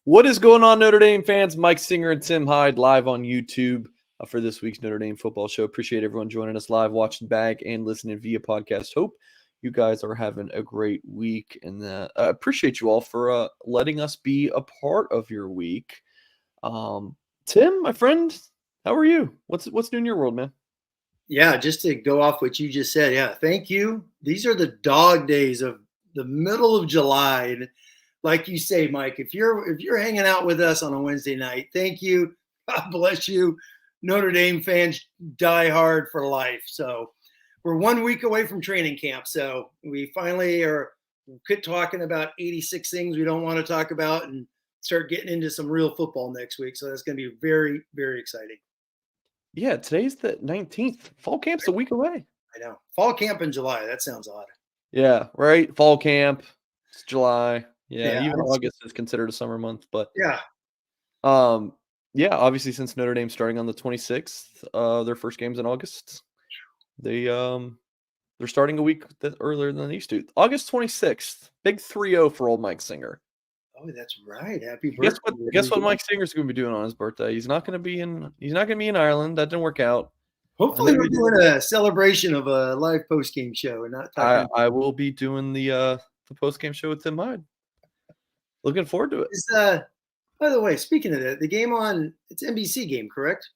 What is going on, Notre Dame fans? Mike Singer and Tim Hyde live on YouTube for this week's Notre Dame football show. Appreciate everyone joining us live, watching back, and listening via podcast. Hope you guys are having a great week, and appreciate you all for letting us be a part of your week. Tim, my friend, how are you? What's new in your world, man? Yeah, just to go off what you just said. Yeah, thank you. These are the dog days of the middle of July. And like you say, Mike, if you're hanging out with us on a Wednesday night, thank you. God bless you. Notre Dame fans die hard for life. So we're 1 week away from training camp. So we finally quit talking about 86 things we don't want to talk about and start getting into some real football next week. So that's going to be very, very exciting. Yeah, today's the 19th. Fall camp's a week away. I know. Fall camp in July. That sounds odd. Yeah, right. Fall camp. It's July. Yeah, Yeah, even August is considered a summer month, but yeah. Yeah, obviously since Notre Dame's starting on the 26th, their first game's in August. They're starting a week earlier than they used to. August 26th, big 3-0 for old Mike Singer. Oh, that's right. Happy birthday. Guess what Mike Singer's going to be doing on his birthday? He's not going to be in Ireland. That didn't work out. Hopefully we're doing a celebration of a live post-game show and not talking. I will be doing the post-game show with Tim Hyde. Looking forward to it. By the way, speaking of that, the game it's NBC game, correct?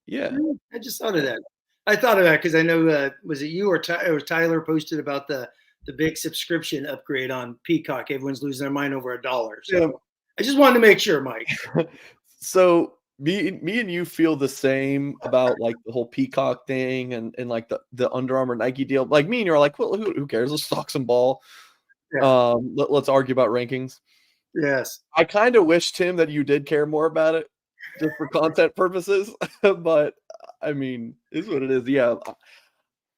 Yeah. I just thought of that. I thought of that because I know, was it you or Tyler posted about the big subscription upgrade on Peacock? Everyone's losing their mind over $1. So yeah. I just wanted to make sure, Mike. So me and you feel the same about like the whole Peacock thing and like the Under Armour Nike deal. Like me and you're like, well, who cares? Let's talk some ball. Yeah. Let's argue about rankings. Yes. I kind of wish, Tim, that you did care more about it just for content purposes. But I mean, it's what it is. Yeah.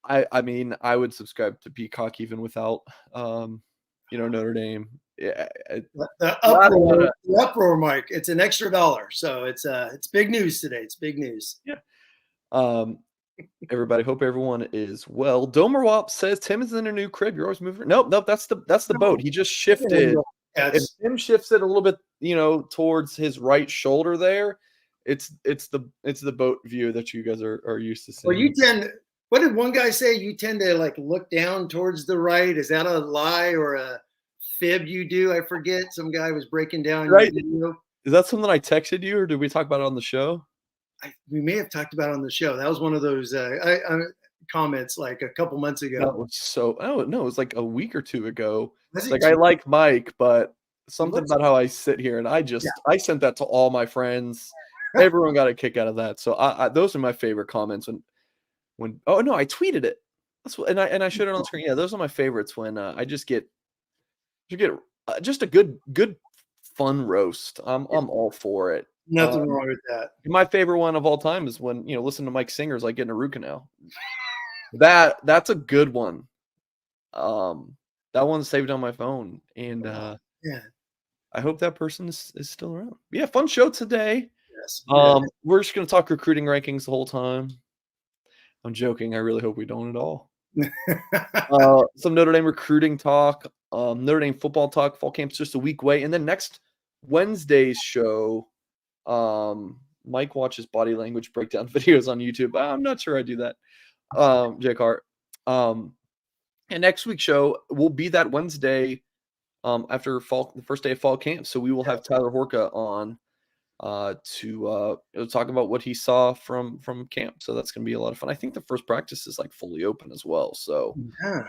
I mean, I would subscribe to Peacock even without Notre Dame. Yeah. The uproar, Mike. It's an extra $1. So it's big news today. It's big news. Yeah. Everybody, hope everyone is well. Domer Wop says Tim is in a new crib. You're always moving. Nope. That's the boat. He just shifted. If Tim shifts it a little bit, towards his right shoulder there, it's the boat view that you guys are used to seeing. Well, what did one guy say? You tend to like look down towards the right. Is that a lie or a fib you do? I forget. Some guy was breaking down. Right. Is that something I texted you, or did we talk about it on the show? We may have talked about it on the show. That was one of those comments like a couple months ago. That was it was like a week or two ago. Like, I like Mike, but something about how I sit here, and I sent that to all my friends. Everyone got a kick out of that. So those are my favorite comments when I tweeted it. That's what, and I showed it on screen. Yeah, those are my favorites when I just get just a good fun roast. I'm all for it. Nothing wrong with that. My favorite one of all time is when listen to Mike Singer's like getting a root canal. That's a good one. That one's saved on my phone, and yeah, I hope that person is still around. Yeah, fun show today. Yes. We're just gonna talk recruiting rankings the whole time. I'm joking. I really hope we don't at all. Some Notre Dame recruiting talk, Notre Dame football talk. Fall camp's just a week away, and then next Wednesday's show, Mike watches body language breakdown videos on YouTube. I'm not sure I do that. Jake Hart. And next week's show will be that Wednesday after the first day of fall camp. So we will have Tyler Horka on to talk about what he saw from camp. So that's going to be a lot of fun. I think the first practice is like fully open as well. So yeah.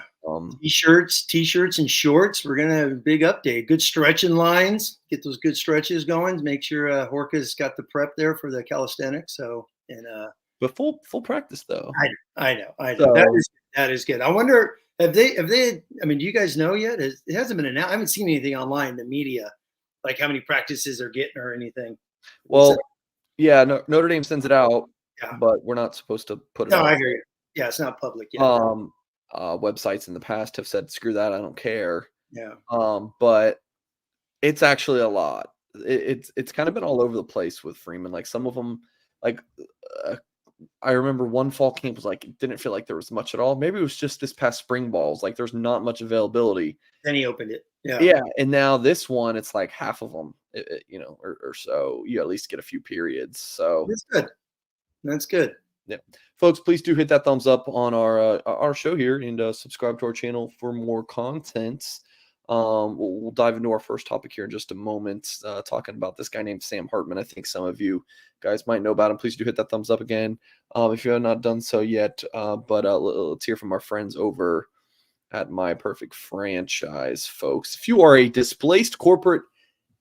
T-shirts and shorts. We're going to have a big update. Good stretching lines. Get those good stretches going. Make sure Horka's got the prep there for the calisthenics. So but full practice though. I know. So, that is good. I wonder, have they, I mean, do you guys know yet? It hasn't been announced. I haven't seen anything online, the media, like how many practices they're getting or anything. Well, yeah, Notre Dame sends it out, but we're not supposed to put it out. No, I hear you. Yeah, it's not public yet. Websites in the past have said, screw that, I don't care. Yeah. But it's actually a lot. It's kind of been all over the place with Freeman. Like some of them, like I remember one fall camp was like, it didn't feel like there was much at all. Maybe it was just this past spring balls. Like there's not much availability. Then he opened it. Yeah. Yeah. And now this one, it's like half of them, or so. You at least get a few periods. So That's good. That's good. yeah, folks, please do hit that thumbs up on our show here and subscribe to our channel for more content. We'll dive into our first topic here in just a moment, talking about this guy named Sam Hartman. I think some of you guys might know about him. Please do hit that thumbs up again if you have not done so yet. But let's hear from our friends over at My Perfect Franchise, folks. If you are a displaced corporate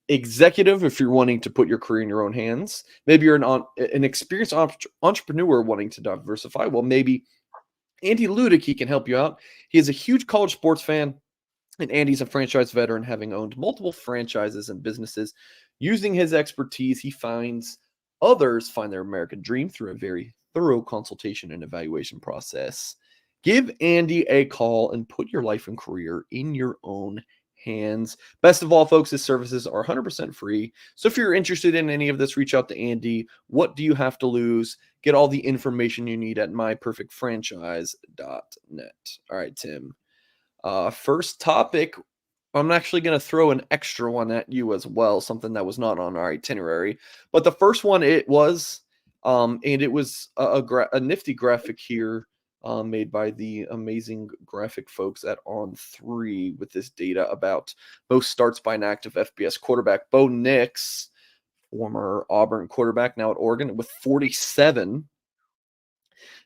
executive, if you're wanting to put your career in your own hands, maybe you're an experienced entrepreneur wanting to diversify, well, maybe Andy Ludick, he can help you out. He is a huge college sports fan, and Andy's a franchise veteran, having owned multiple franchises and businesses. Using his expertise, he finds others find their American dream through a very thorough consultation and evaluation process. Give Andy a call and put your life and career in your own hands. Best of all, folks, his services are 100% free. So if you're interested in any of this, reach out to Andy. What do you have to lose? Get all the information you need at myperfectfranchise.net. All right, Tim. First topic, I'm actually going to throw an extra one at you as well, something that was not on our itinerary. But the first one, it was, and it was a nifty graphic here. Made by the amazing graphic folks at On3 with this data about most starts by an active FBS quarterback. Bo Nix, former Auburn quarterback, now at Oregon, with 47.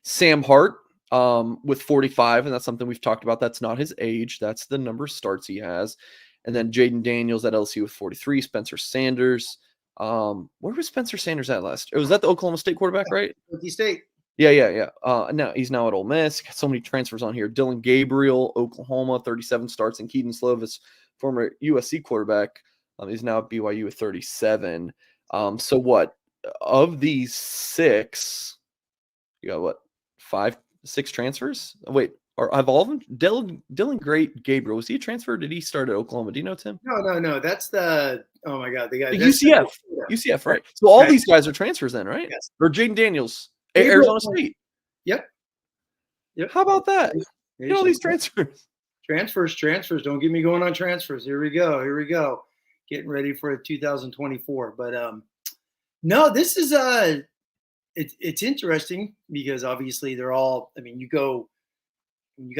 Sam Hart with 45, and that's something we've talked about. That's not his age. That's the number of starts he has. And then Jaden Daniels at LSU with 43. Spencer Sanders. Where was Spencer Sanders at last? Was that the Oklahoma State quarterback, right? Oklahoma State. Yeah. No, he's now at Ole Miss. Got so many transfers on here. Dylan Gabriel, Oklahoma, 37 starts, and Keaton Slovis, former USC quarterback, is now at BYU with 37. So what? Of these 6, you got what? 6 transfers? Wait, or have all of them? Dylan Gabriel, was he a transfer? Or did he start at Oklahoma? Do you know, Tim? No. That's the oh my god, the guy. UCF. UCF, right? So all these guys are transfers then, right? Yes. Or Jaden Daniels, Arizona State. Yep. How about that? You know, all these transfers. Transfers. Don't get me going on transfers. Here we go. Getting ready for 2024. But no, this is it's interesting because obviously they're all. I mean, you got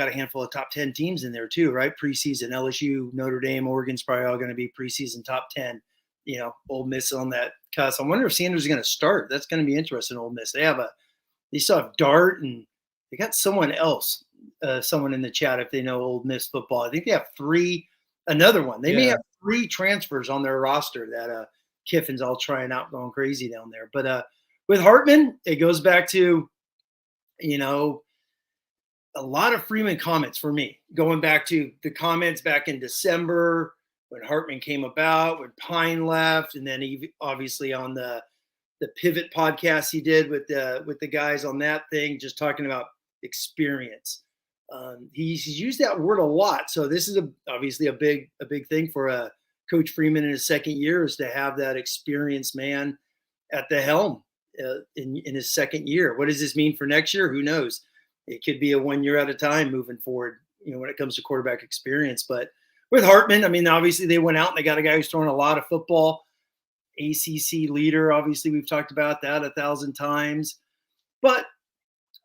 a handful of top 10 teams in there too, right? Preseason, LSU, Notre Dame, Oregon's probably all going to be preseason top 10. You know, Ole Miss on that cusp. I wonder if Sanders is going to start. That's going to be interesting. Ole Miss. They still have Dart, and they got someone else, someone in the chat if they know Ole Miss football. I think they have 3. Another one. They may have 3 transfers on their roster that Kiffin's all trying out, going crazy down there. But with Hartman, it goes back to, a lot of Freeman comments for me, going back to the comments back in December when Hartman came about, when Pine left, and then he obviously on the Pivot podcast he did with the guys on that thing, just talking about experience. He's used that word a lot. So this is obviously a big thing for Coach Freeman in his second year, is to have that experienced man at the helm in his second year. What does this mean for next year? Who knows? It could be a 1 year at a time moving forward, when it comes to quarterback experience. But with Hartman, I mean, obviously they went out and they got a guy who's throwing a lot of football. ACC leader, obviously we've talked about that 1,000 times. But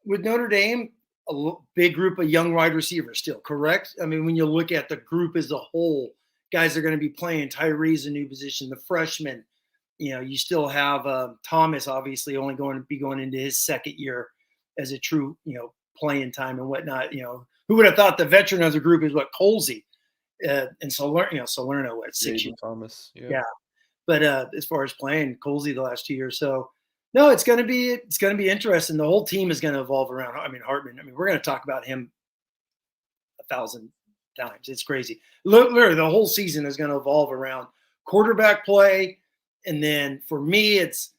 with Notre Dame, a big group of young wide receivers still, correct? I mean, when you look at the group as a whole, guys are going to be playing. Tyree's a new position, the freshman. You still have Thomas, obviously only going to be going into his second year as a true, playing time and whatnot. Who would have thought the veteran of the group is what Colsey and Salerno, what, 6 years? Thomas, yeah. But as far as playing, Colsey the last 2 years. So no, it's going to be interesting. The whole team is going to evolve around. I mean, Hartman. I mean, we're going to talk about him 1,000 times. It's crazy. Literally, the whole season is going to evolve around quarterback play, and then for me, it's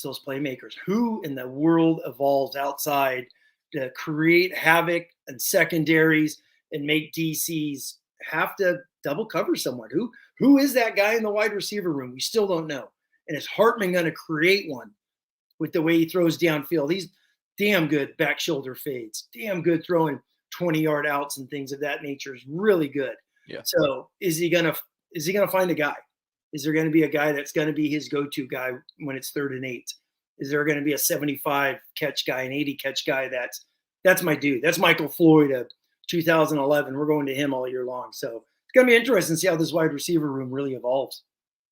those playmakers. Who in the world evolves outside to create havoc and secondaries and make DCs have to double cover someone? Who is that guy in the wide receiver room? We still don't know. And is Hartman going to create one with the way he throws downfield. He's damn good back shoulder fades, damn good throwing 20-yard outs and things of that nature. Is really good. Yeah. So is he gonna find a guy? Is there going to be a guy that's going to be his go-to guy when it's 3rd and 8? Is there going to be a 75 catch guy, an 80 catch guy? That's my dude. That's Michael Floyd of 2011. We're going to him all year long. So it's going to be interesting to see how this wide receiver room really evolves.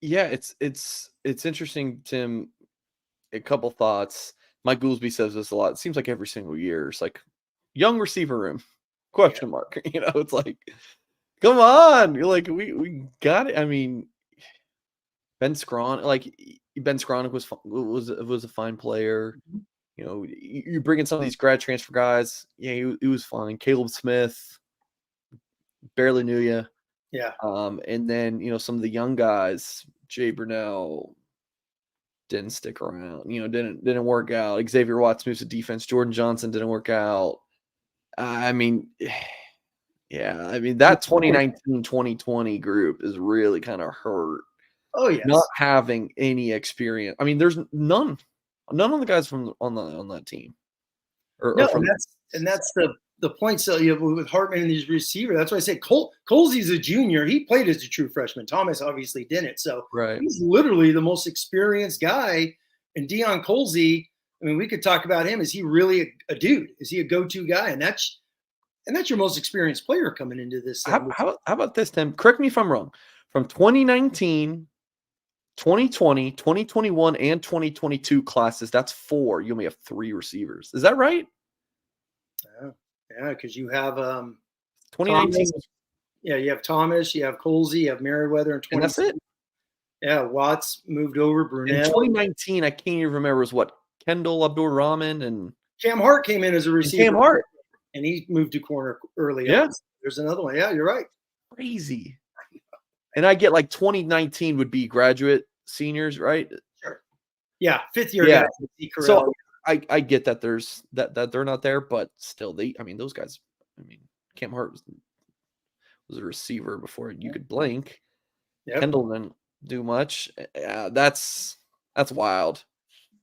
Yeah, it's interesting, Tim. A couple thoughts. Mike Goolsby says this a lot. It seems like every single year it's like young receiver room question mark. It's like, come on, you're like we got it. I mean, Ben Skronik was a fine player. You bring in some of these grad transfer guys. Yeah, he was fine. Caleb Smith, barely knew you. Yeah. And then some of the young guys, Jay Burnell, didn't stick around. Didn't work out. Xavier Watts moves to defense. Jordan Johnson didn't work out. I mean, yeah. I mean, that 2019-2020 group is really kind of hurt. Oh yes. Not having any experience. I mean, there's none of the guys on that team. That's the point. So with Hartman and these receiver, that's why I say Colsey's a junior. He played as a true freshman. Thomas obviously didn't. So he's literally the most experienced guy. And Deion Colsey, I mean, we could talk about him. Is he really a dude? Is he a go-to guy? And that's your most experienced player coming into this. How about this, Tim? Correct me if I'm wrong. From 2019, 2020, 2021, and 2022 classes, that's 4. You only have 3 receivers. Is that right? Yeah, because you have 2019. Thomas, you have Thomas, you have Colsey, you have Merriweather, and that's it. Yeah, Watts moved over. Brunel. In 2019, I can't even remember. It was what? Kendall Abdul-Rahman and Cam Hart came in as a receiver. Cam Hart. And he moved to corner early. Yeah. On. There's another one. Yeah, you're right. Crazy. And I get like 2019 would be graduate seniors, right? Sure. Yeah, 5th year guys. Guys. So I get that there's that they're not there, but still those guys, Cam Hart was a receiver before you could blink. Yep. Kendall didn't do much. Yeah, that's wild.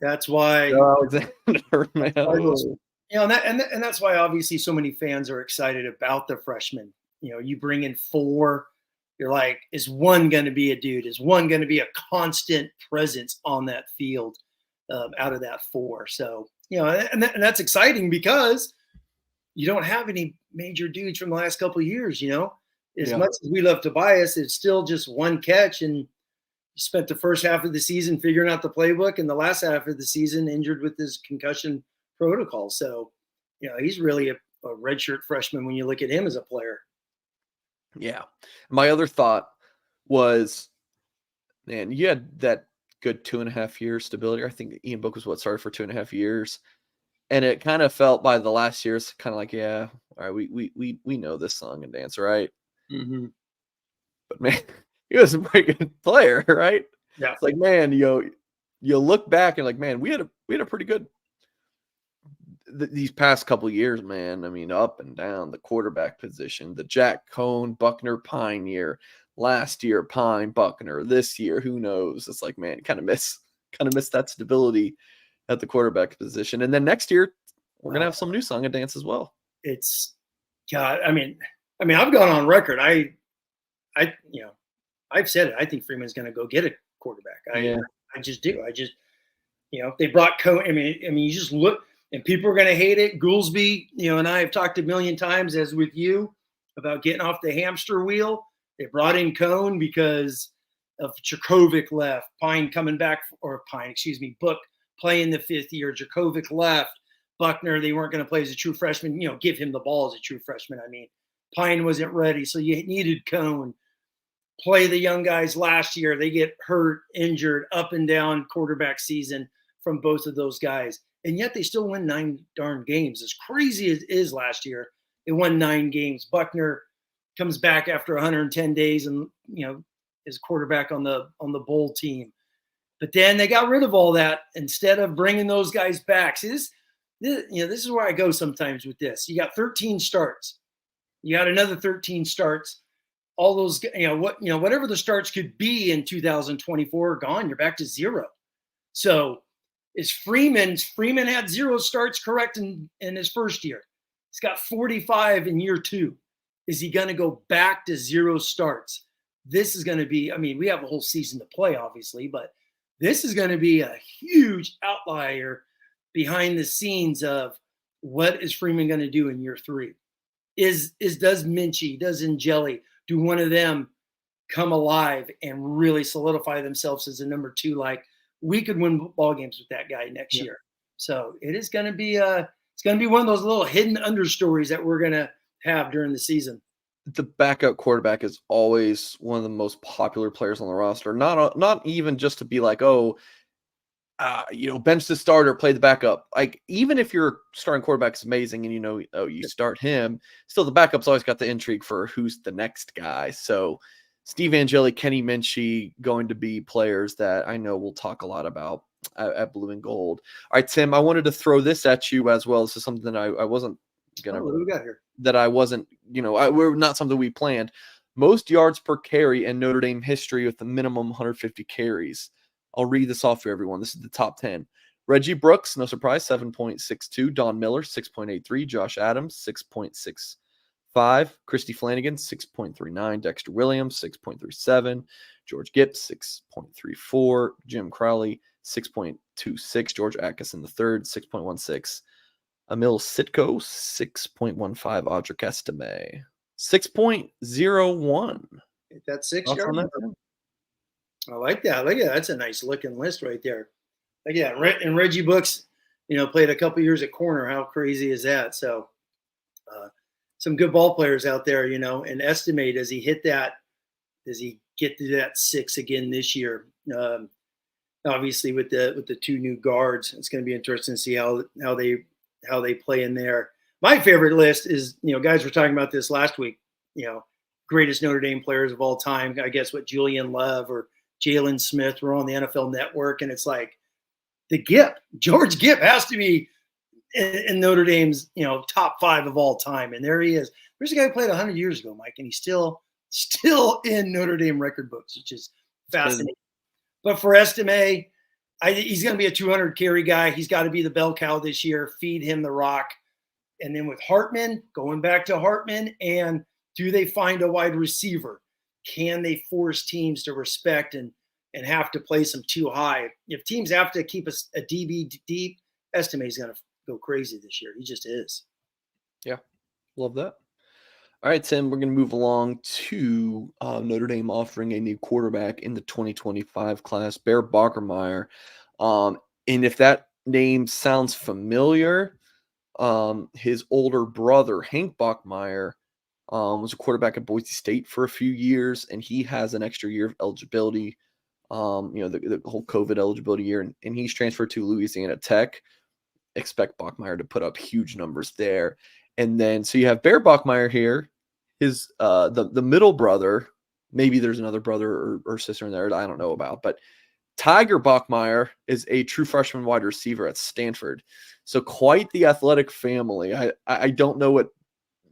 That's why Alexander, man. And that's why obviously so many fans are excited about the freshmen. You bring in 4. You're like, is one going to be a dude? Is one going to be a constant presence on that field out of that 4? So, and that's exciting because you don't have any major dudes from the last couple of years, As much as we love Tobias, it's still just one catch. And you spent the first half of the season figuring out the playbook and the last half of the season injured with his concussion protocol. So, he's really a redshirt freshman when you look at him as a player. Yeah. My other thought was, man, you had that good 2.5 years stability. I think Ian Book was started for 2.5 years. And it kind of felt by the last year, it's kind of like, yeah, all right, we know this song and dance, right? Mm-hmm. But man, he was a pretty good player, right? Yeah. It's like, man, you look back and like, man, we had a pretty good these past couple of years, man. I mean, up and down the quarterback position, the Jack Cohn, Buckner, Pine year. Last year, Pine, Buckner. This year, who knows? It's like, man, kind of miss that stability at the quarterback position. And then next year, we're gonna have some new song and dance as well. It's God. I mean, I've gone on record. I've said it. I think Freeman's gonna go get a quarterback. I just do. They brought Cohn. I mean, you just look. And people are going to hate it. Goolsby, and I have talked a million times, as with you, about getting off the hamster wheel. They brought in Cohn because of Jakovic left. Book playing the 5th year. Jakovic left. Buckner, they weren't going to play as a true freshman. Give him the ball as a true freshman. Pine wasn't ready, so you needed Cohn. Play the young guys last year. They get hurt, injured, up and down quarterback season from both of those guys. And yet they still win 9 darn games. As crazy as it is last year, they won 9 games. Buckner comes back after 110 days and, is quarterback on the bowl team. But then they got rid of all that instead of bringing those guys back. See, this is where I go sometimes with this. You got 13 starts. You got another 13 starts. All those, whatever the starts could be in 2024 are gone. You're back to 0. So is Freeman. Freeman had 0 starts correct in his first year. He's got 45 in year 2. Is he going to go back to 0 starts? This is going to be, I mean, we have a whole season to play, obviously, but this is going to be a huge outlier behind the scenes of what is Freeman going to do in year 3. Does Minchie, does Angeli, do one of them come alive and really solidify themselves as a number 2? Like, we could win ball games with that guy next year. So it is going to be it's going to be one of those little hidden understories that we're going to have during the season. The backup quarterback is always one of the most popular players on the roster. Not even just to be like, oh, bench the starter, play the backup. Like, even if your starting quarterback is amazing and you start him, still the backup's always got the intrigue for who's the next guy. So Steve Angeli, Kenny Minchie, going to be players that I know we'll talk a lot about at Blue and Gold. All right, Tim, I wanted to throw this at you as well. This is something that I wasn't gonna. What do we got here? That I wasn't, we're not something we planned. Most yards per carry in Notre Dame history with the minimum 150 carries. I'll read this off for everyone. This is the top 10. Reggie Brooks, no surprise, 7.62. Don Miller, 6.83. Josh Adams, 6.65. Christy Flanagan, 6.39. Dexter Williams, 6.37. George Gibbs, 6.34. Jim Crowley, 6.26. George Atkinson III, 6.16. Emil Sitko, 6.15. Audric Estime, 6.01. That's 6 yards. I like that. That's a nice looking list right there. And Reggie Brooks, played a couple years at corner. How crazy is that? So, some good ball players out there, and Estime, does he hit that? Does he get to that 6 again this year? Obviously, with the 2 new guards, it's going to be interesting to see how they play in there. My favorite list is, guys were talking about this last week, greatest Notre Dame players of all time. I guess what Julian Love or Jalen Smith were on the NFL Network, and it's like George Gipp has to be in Notre Dame's, top 5 of all time. And there he is. There's a guy who played 100 years ago, Mike, and he's still in Notre Dame record books, which is fascinating. But for Estime, he's going to be a 200 carry guy. He's got to be the bell cow this year. Feed him the rock. And then with Hartman, going back to Hartman, and do they find a wide receiver? Can they force teams to respect and have to place them too high? If teams have to keep a DB deep, Estime is going to go crazy this year. He just is. Yeah, love that. All right, Tim, we're going to move along to Notre Dame offering a new quarterback in the 2025 class, Bear Bockermeyer. And if that name sounds familiar, his older brother, Hank Bachmeier, was a quarterback at Boise State for a few years, and he has an extra year of eligibility, the whole COVID eligibility year, and he's transferred to Louisiana Tech. Expect Bachmeier to put up huge numbers there. And then, so you have Bear Bachmeier here, his the middle brother, maybe there's another brother or sister in there that I don't know about, but Tiger Bachmeier is a true freshman wide receiver at Stanford. So quite the athletic family. I don't know what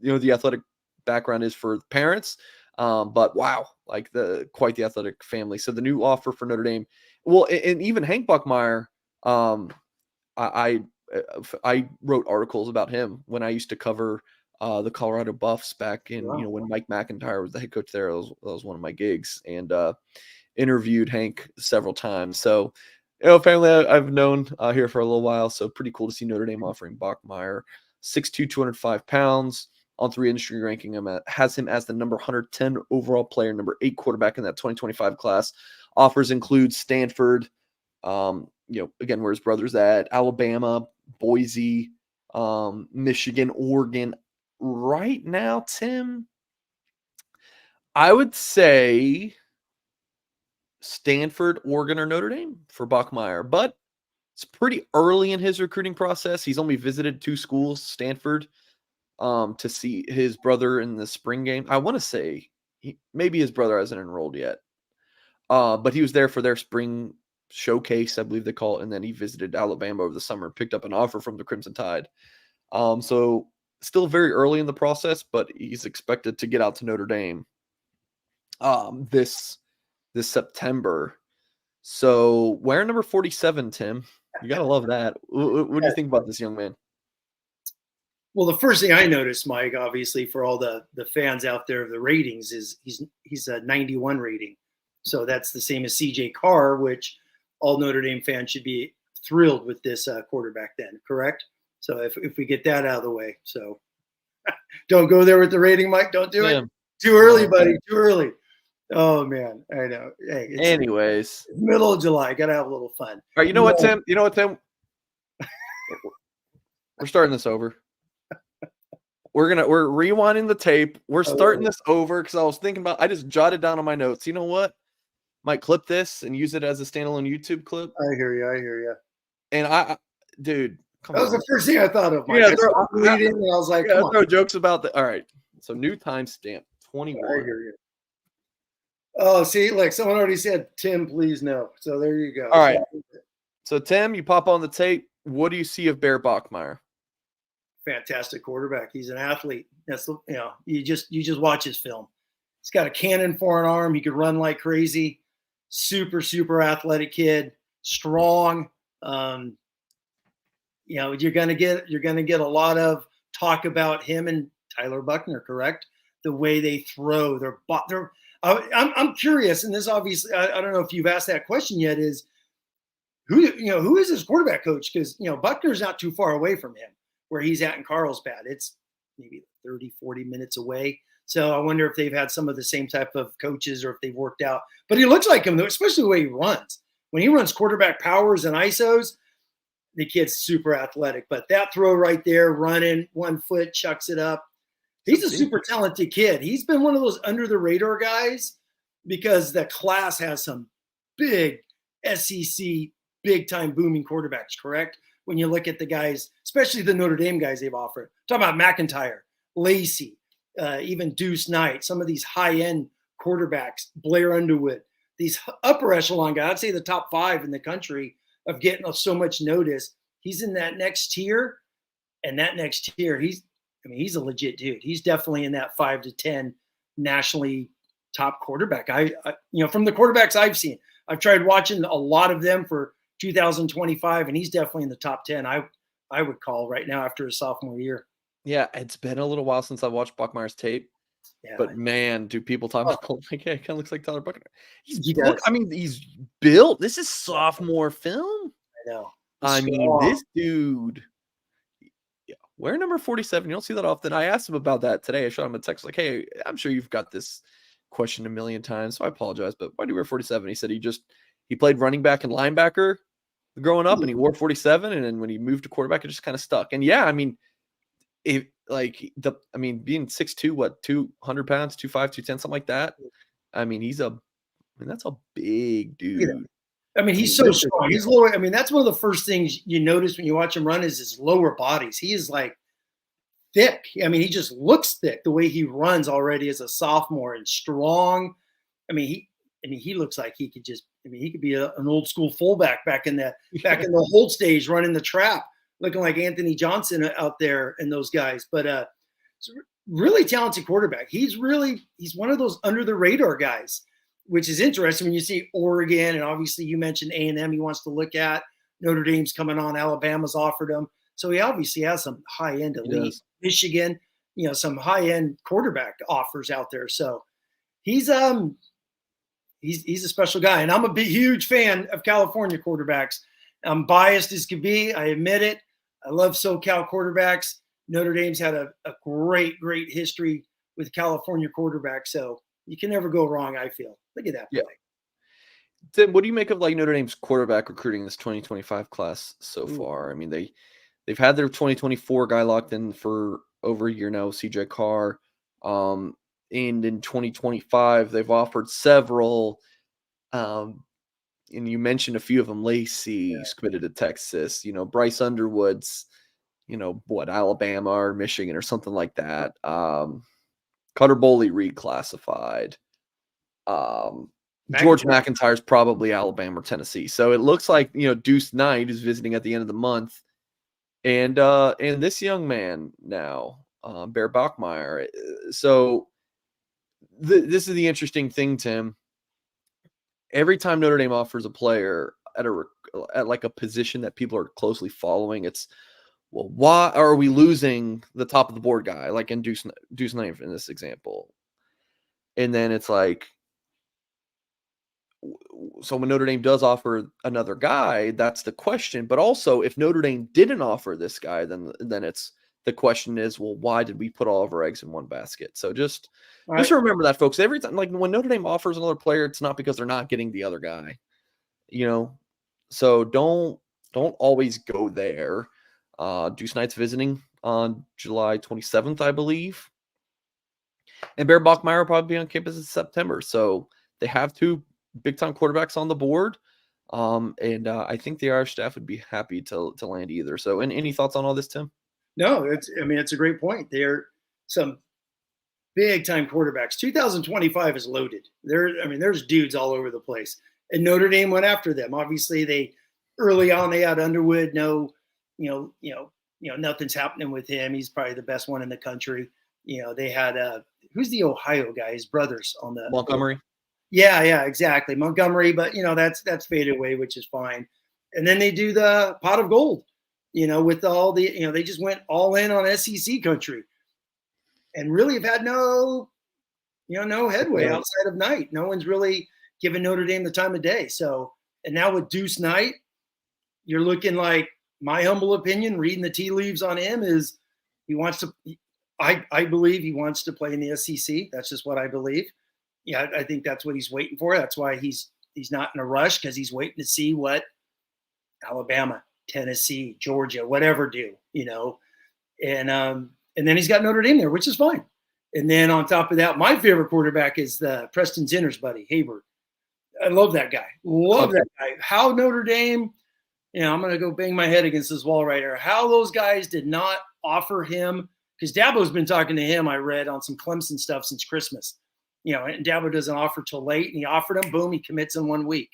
the athletic background is for the parents, but wow, like quite the athletic family. So the new offer for Notre Dame, well, and even Hank Bachmeier, I wrote articles about him when I used to cover the Colorado Buffs back in, when Mike McIntyre was the head coach there. That was one of my gigs, and interviewed Hank several times. So, family I've known here for a little while. So pretty cool to see Notre Dame offering Bachmeier, 6'2", 205 pounds. On 3 industry ranking has him as the number 110 overall player, number 8 quarterback in that 2025 class. Offers include Stanford, again, where his brother's at, Alabama, Boise, Michigan, Oregon. Right now, Tim, I would say Stanford, Oregon, or Notre Dame for Bachmeier, but it's pretty early in his recruiting process. He's only visited 2 schools, Stanford, to see his brother in the spring game. I want to say maybe his brother hasn't enrolled yet, but he was there for their spring showcase, I believe they call it, and then he visited Alabama over the summer, picked up an offer from the Crimson Tide. So still very early in the process, but he's expected to get out to Notre Dame this September. So wearing number 47, Tim. You gotta love that. What do you think about this young man? Well, the first thing I noticed, Mike, obviously for all the fans out there of the ratings, is he's a 91 rating. So that's the same as CJ Carr, which all Notre Dame fans should be thrilled with this quarterback then, correct? So if we get that out of the way. So don't go there with the rating, Mike. Don't do it. Too early, buddy. Too early. Oh, man. I know. Hey, Anyways. Middle of July. Got to have a little fun. All right, you know what, Tim? We're starting this over. We're rewinding the tape. We're starting this over because I was thinking I just jotted down on my notes. You know what? Might clip this and use it as a standalone YouTube clip. I hear you. And dude, come on. That was the first thing I thought of, Mike. Yeah, I was like, come on. Throw jokes about that. All right. So new timestamp 21. I hear you. Oh, see, like someone already said, Tim, please no. So there you go. All right. So Tim, you pop on the tape. What do you see of Bear Bachmeier? Fantastic quarterback. He's an athlete. That's you just watch his film. He's got a cannon for an arm. He could run like crazy. Super athletic kid. Strong. You're gonna get a lot of talk about him and Tyler Buchner, correct? The way they throw. I'm curious, and this obviously I don't know if you've asked that question yet. Is who is his quarterback coach? Because Buckner's not too far away from him where he's at in Carlsbad. It's maybe 30, 40 minutes away. So I wonder if they've had some of the same type of coaches or if they've worked out. But he looks like him, though, especially the way he runs. When he runs quarterback powers and ISOs, the kid's super athletic. But that throw right there, running, 1 foot, chucks it up. He's a super talented kid. He's been one of those under-the-radar guys because the class has some big SEC, big-time booming quarterbacks, correct? When you look at the guys, especially the Notre Dame guys they've offered. I'm talking about McIntyre, Lacey, even Deuce Knight, some of these high-end quarterbacks, Blair Underwood, these upper echelon guys, I'd say the top 5 in the country of getting so much notice. He's in that next tier, and that next tier, he's a legit dude. He's definitely in that 5 to 10 nationally top quarterback. I from the quarterbacks I've seen, I've tried watching a lot of them for 2025, and he's definitely in the top 10. I would call right now after his sophomore year. Yeah, it's been a little while since I watched Bachmeier's tape. Yeah, but man, do people talk about like, yeah, it kind of looks like Tyler Buchner. He's built. This is sophomore film. I know. This dude. Yeah, wear number 47. You don't see that often. I asked him about that today. I shot him a text like, "Hey, I'm sure you've got this question a million times, so I apologize, but why do you wear 47?" He said he played running back and linebacker growing up, and he wore 47, and then when he moved to quarterback, it just kind of stuck. And yeah, being 6'2", 200 pounds, 2'5", 210, something like that. That's a big dude. He's so strong. He's lower. That's one of the first things you notice when you watch him run is his lower bodies. He is like thick. He just looks thick the way he runs already as a sophomore and strong. He looks like he could he could be an old school fullback back in the hold stage running the trap, looking like Anthony Johnson out there and those guys. But it's a really talented quarterback. He's one of those under the radar guys, which is interesting when you see Oregon, and obviously you mentioned A&M he wants to look at. Notre Dame's coming on. Alabama's offered him. So he obviously has some high-end elite. Michigan, some high-end quarterback offers out there. So he's a special guy. And I'm a huge fan of California quarterbacks. I'm biased as could be. I admit it. I love SoCal quarterbacks. Notre Dame's had a great history with California quarterbacks. So you can never go wrong, I feel. Look at that play. Tim, what do you make of Notre Dame's quarterback recruiting this 2025 class so far? They've had their 2024 guy locked in for over a year now, CJ Carr. And in 2025, they've offered several. And you mentioned a few of them. Lacey's committed to Texas. Bryce Underwood's, Alabama or Michigan or something like that. Cutter Boley reclassified. George McIntyre's probably Alabama or Tennessee. So it looks like, Deuce Knight is visiting at the end of the month. And this young man now, Bear Bachmeier. So this is the interesting thing, Tim. Every time Notre Dame offers a player, at like a position that people are closely following, it's, well, why are we losing the top of the board guy, like in Deuce Knight in this example? And then it's like, so when Notre Dame does offer another guy, that's the question. But also, if Notre Dame didn't offer this guy, then it's the question is, well, why did we put all of our eggs in one basket? So just remember that, folks. Every time, like when Notre Dame offers another player, it's not because they're not getting the other guy, So don't always go there. Deuce Knight's visiting on July 27th, I believe, and Bear Bachmeier will probably be on campus in September. So they have two big-time quarterbacks on the board. And I think the Irish staff would be happy to land either. So, any thoughts on all this, Tim? No, it's a great point. They're some big-time quarterbacks. 2025 is loaded. There's dudes all over the place. And Notre Dame went after them. Obviously, early on they had Underwood. No, nothing's happening with him. He's probably the best one in the country. They had who's the Ohio guy? His brothers on the Montgomery. Yeah, exactly. Montgomery, but that's faded away, which is fine. And then they do the pot of gold, with all the, they just went all in on SEC country and really have had no headway outside of Knight. No one's really given Notre Dame the time of day. So, and now with Deuce Knight, you're looking like, my humble opinion, reading the tea leaves on him, is he wants to, I believe he wants to play in the SEC. That's just what I believe. Yeah, I think that's what he's waiting for. That's why he's not in a rush, because he's waiting to see what Alabama, Tennessee, Georgia, whatever do, and then he's got Notre Dame there, which is fine. And then on top of that, my favorite quarterback is the Preston Zinner's buddy, Hyde. I love that guy. Love that guy. How Notre Dame, I'm going to go bang my head against this wall right here. How those guys did not offer him, because Dabo's been talking to him, I read, on some Clemson stuff since Christmas. And Dabo doesn't offer till late, and he offered him. Boom, he commits in 1 week.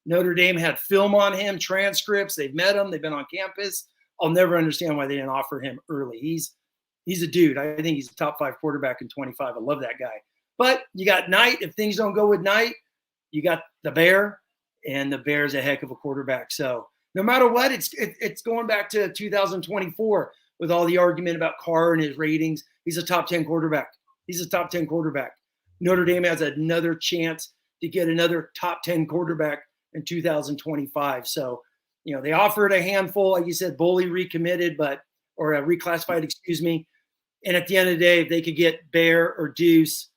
Notre Dame had film on him, transcripts. They've met him. They've been on campus. I'll never understand why they didn't offer him early. He's a dude. I think he's a top 5 quarterback in 25. I love that guy. But you got Knight. If things don't go with Knight, you got the Bear, and the Bear's a heck of a quarterback. So no matter what, it's going back to 2024 with all the argument about Carr and his ratings. He's a top 10 quarterback. Notre Dame has another chance to get another top 10 quarterback in 2025. So, they offered a handful, like you said, Boley recommitted, or reclassified, excuse me. And at the end of the day, if they could get Bear or Deuce,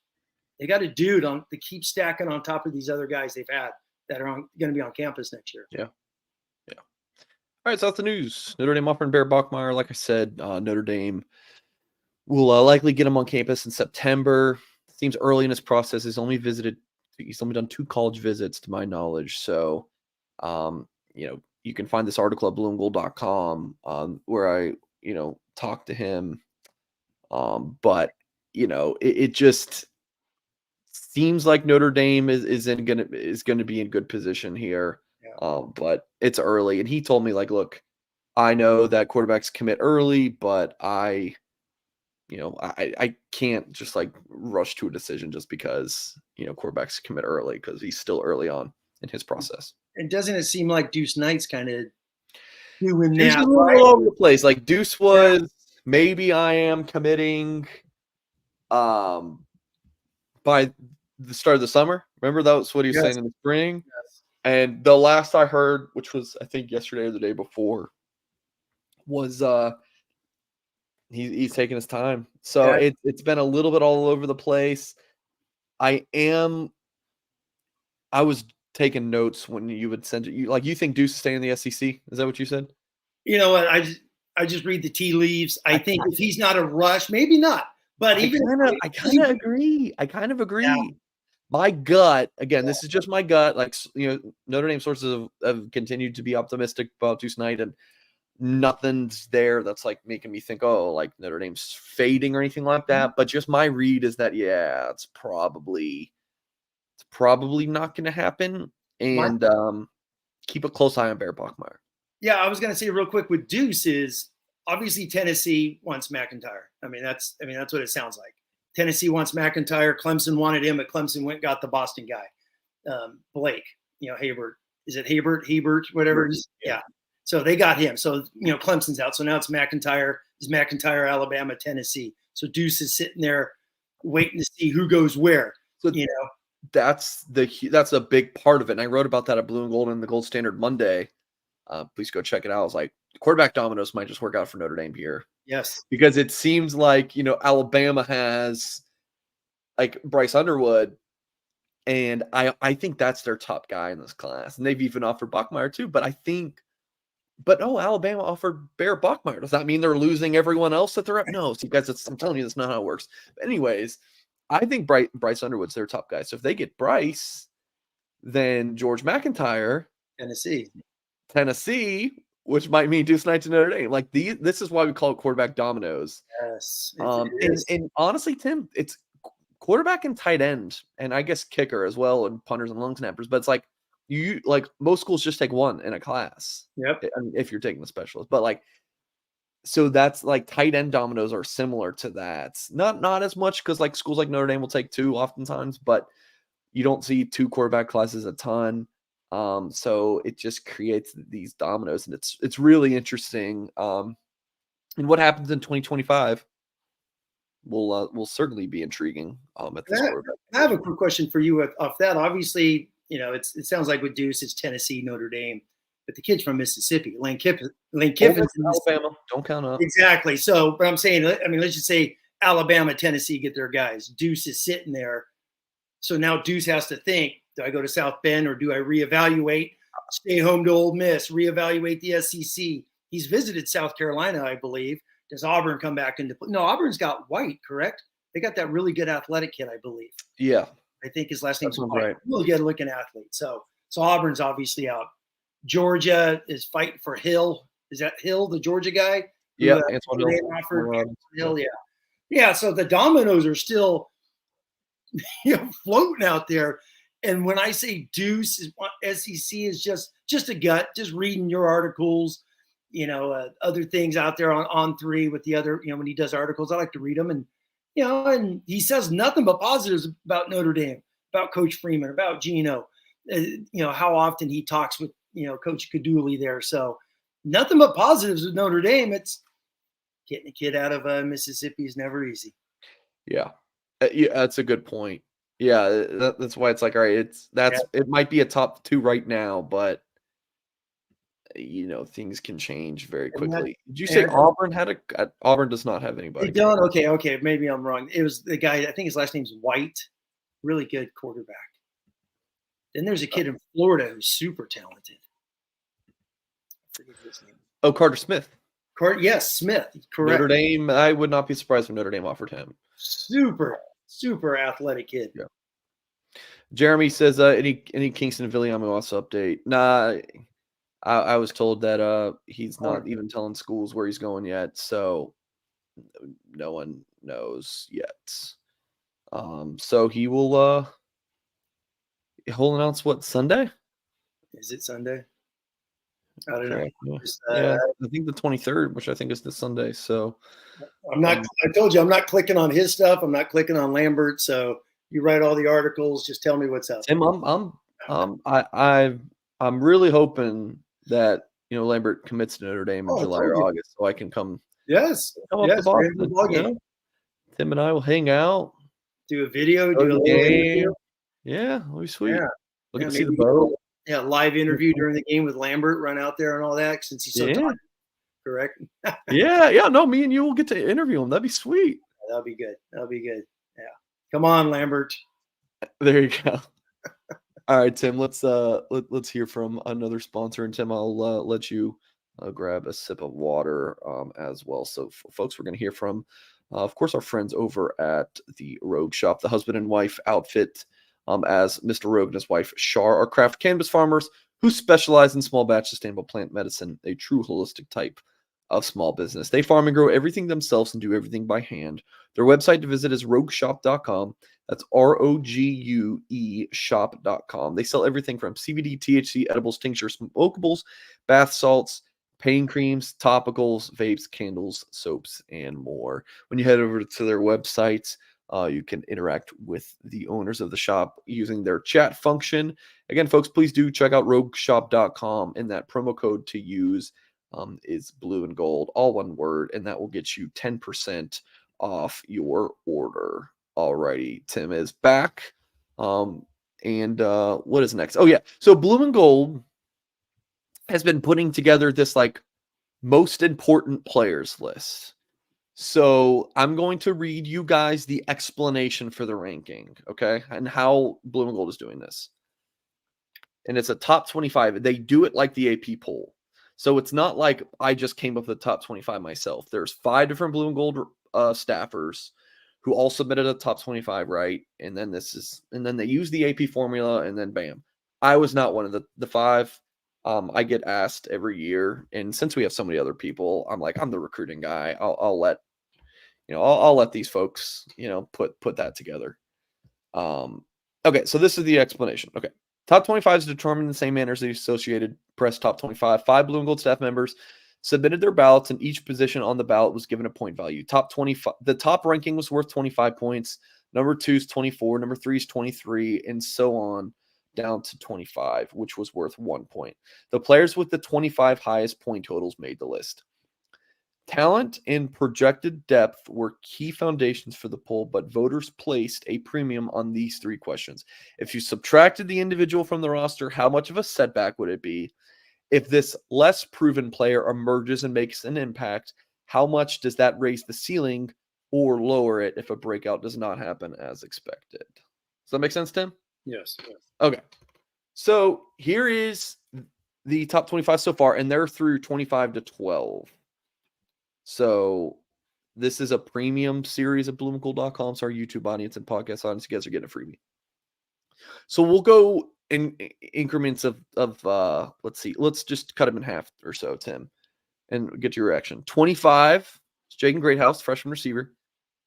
they got a dude to keep stacking on top of these other guys they've had that are going to be on campus next year. Yeah. All right, so that's the news. Notre Dame offering Bear Bachmeier. Like I said, Notre Dame will likely get him on campus in September. Seems early in his process. He's only done 2 college visits to my knowledge. So, you can find this article at blueandgold.com where I, talked to him. But, it just seems like Notre Dame is going to be in good position here. Yeah. But it's early. And he told me, like, look, I know that quarterbacks commit early, but I can't just like rush to a decision just because, quarterbacks commit early, because he's still early on in his process. And doesn't it seem like Deuce Knight's kind of doing that? He's all over the place. Like Deuce was, maybe I am committing by the start of the summer. Remember, that was what he was saying in the spring. Yes. And the last I heard, which was I think yesterday or the day before, was he's taking his time. So it's been a little bit all over the place. I was taking notes when you would send it. You think Deuce is staying in the SEC? Is that what you said? You know what? I just read the tea leaves. I think if he's not a rush, maybe not. But I kind of agree. Yeah. My gut, again, this is just my gut. Like, Notre Dame sources have continued to be optimistic about Deuce Knight, and nothing's there that's like making me think, oh, like Notre Dame's fading or anything like that. But just my read is that, yeah, it's probably not going to happen. And keep a close eye on Bear Bachmeier. Yeah, I was going to say real quick with Deuce is obviously Tennessee wants McIntyre. That's what it sounds like. Tennessee wants McIntyre. Clemson wanted him, but Clemson went and got the Boston guy, Blake, Hayward. is it Hebert, whatever it is? Yeah. So they got him. So, Clemson's out. So now it's McIntyre. It's McIntyre, Alabama, Tennessee. So Deuce is sitting there waiting to see who goes where. So that's a big part of it. And I wrote about that at Blue and Gold in the Gold Standard Monday. Please go check it out. I was like, quarterback dominoes might just work out for Notre Dame here. Yes. Because it seems like, Alabama has like Bryce Underwood. And I think that's their top guy in this class. And they've even offered Bachmeier too. But Alabama offered Bear Bachmeier. Does that mean they're losing everyone else that they're up? No, see, guys, I'm telling you, that's not how it works. But anyways, I think Bryce Underwood's their top guy. So if they get Bryce, then George McIntyre, Tennessee, which might mean Deuce Knight to Notre Dame. Like this is why we call it quarterback dominoes. Yes. And honestly, Tim, it's quarterback and tight end, and I guess kicker as well, and punters and long snappers. But it's like most schools just take one in a class. Yep. If you're taking the specialist, but so that's like tight end dominoes are similar to that. Not as much because like schools like Notre Dame will take two oftentimes, but you don't see two quarterback classes a ton. So it just creates these dominoes, and it's really interesting. And what happens in 2025 will certainly be intriguing. At this quarterback. I have a quick question for you off that. Obviously, it sounds like with Deuce, it's Tennessee, Notre Dame, but the kid's from Mississippi. Lane Kiffin's Alabama. Don't count up. Exactly. So, but I'm saying, let's just say Alabama, Tennessee get their guys. Deuce is sitting there. So now Deuce has to think, do I go to South Bend or do I reevaluate, stay home to Ole Miss, reevaluate the SEC? He's visited South Carolina, I believe. Does Auburn come back into play? No, Auburn's got White, correct? They got that really good athletic kid, I believe. Yeah. I think his last name's White. Right. Really good looking athlete. So Auburn's obviously out. Georgia is fighting for Hill. Is that Hill, the Georgia guy? Yeah, Antoine Hill. Yeah. So the dominoes are still floating out there. And when I say Deuce SEC is just a gut, just reading your articles, other things out there on three with the other, when he does articles, I like to read them. And, and he says nothing but positives about Notre Dame, about Coach Freeman, about Gino, how often he talks with, Coach Kaduli there. So nothing but positives with Notre Dame. It's getting a kid out of Mississippi is never easy. Yeah. That's a good point. Yeah. That's why it's like, all right, it might be a top two right now, but things can change very quickly. Did you say Auburn Auburn does not have anybody? They don't? Okay. Maybe I'm wrong. It was the guy, I think his last name's White. Really good quarterback. Then there's a kid in Florida who's super talented. I forget his name. Oh, Carter Smith. Yes, Smith. Correct. Notre Dame, I would not be surprised if Notre Dame offered him. Super athletic kid. Yeah. Jeremy says, any Kingston Villiamos update? Nah, I was told that he's not even telling schools where he's going yet, so no one knows yet. So he'll announce what, Sunday? Is it Sunday? I don't know. Yeah, I think the 23rd, which I think is this Sunday. So I'm not. I told you I'm not clicking on his stuff. I'm not clicking on Lambert. So you write all the articles. Just tell me what's up. Tim, I'm really hoping that Lambert commits to Notre Dame in July or August, so I can come. Yes. Up to Boston. Tim and I will hang out. Do a video. Do a game. Yeah, it'll be sweet. Yeah. Look to see the boat. Yeah, live interview during the game with Lambert, run out there and all that since he's so tired. Correct? Yeah. No, me and you will get to interview him. That'd be sweet. That'll be good. Yeah. Come on, Lambert. There you go. All right, Tim, let's hear from another sponsor. And Tim, I'll let you grab a sip of water as well. So folks, we're going to hear from, of course, our friends over at the Rogue Shop, the husband and wife outfit. As Mr. Rogue and his wife, Shar, are craft cannabis farmers who specialize in small batch sustainable plant medicine, a true holistic type of small business. They farm and grow everything themselves and do everything by hand. Their website to visit is rogueshop.com. That's ROGUE shop.com. They sell everything from CBD, THC, edibles, tinctures, smokables, bath salts, pain creams, topicals, vapes, candles, soaps, and more. When you head over to their websites, You can interact with the owners of the shop using their chat function. Again, folks, please do check out rogueshop.com, and that promo code to use is blue and gold, all one word, and that will get you 10% off your order. Alrighty, Tim is back. And what is next? Oh, yeah. So Blue and Gold has been putting together this like most important players list. So I'm going to read you guys the explanation for the ranking, okay? And how Blue and Gold is doing this. And it's a top 25. They do it like the AP poll. So it's not like I just came up with the top 25 myself. There's 5 different Blue and Gold staffers who all submitted a top 25, right? And then they use the AP formula, and then bam. I was not one of the 5. I get asked every year, and since we have so many other people, I'm like, I'm the recruiting guy. I'll let I'll let these folks put that together. Okay, so this is the explanation. Okay, top 25 is determined in the same manner as the Associated Press top 25. 5 Blue and Gold staff members submitted their ballots, and each position on the ballot was given a point value. Top 25, the top ranking was worth 25 points. Number 2 is 24. Number 3 is 23, and so on down to 25, which was worth 1 point. The players with the 25 highest point totals made the list. Talent and projected depth were key foundations for the poll, but voters placed a premium on these 3 questions. If you subtracted the individual from the roster, how much of a setback would it be? If this less proven player emerges and makes an impact, how much does that raise the ceiling or lower it if a breakout does not happen as expected? Does that make sense, Tim? Yes. Okay. So here is the top 25 so far, and they're through 25 to 12. So this is a premium series of bloomandgold.com. So our YouTube audience and podcast audience, you guys are getting a freebie. So we'll go in increments of let's see. Let's just cut them in half or so, Tim, and get your reaction. 25 is Jaden Greathouse, freshman receiver.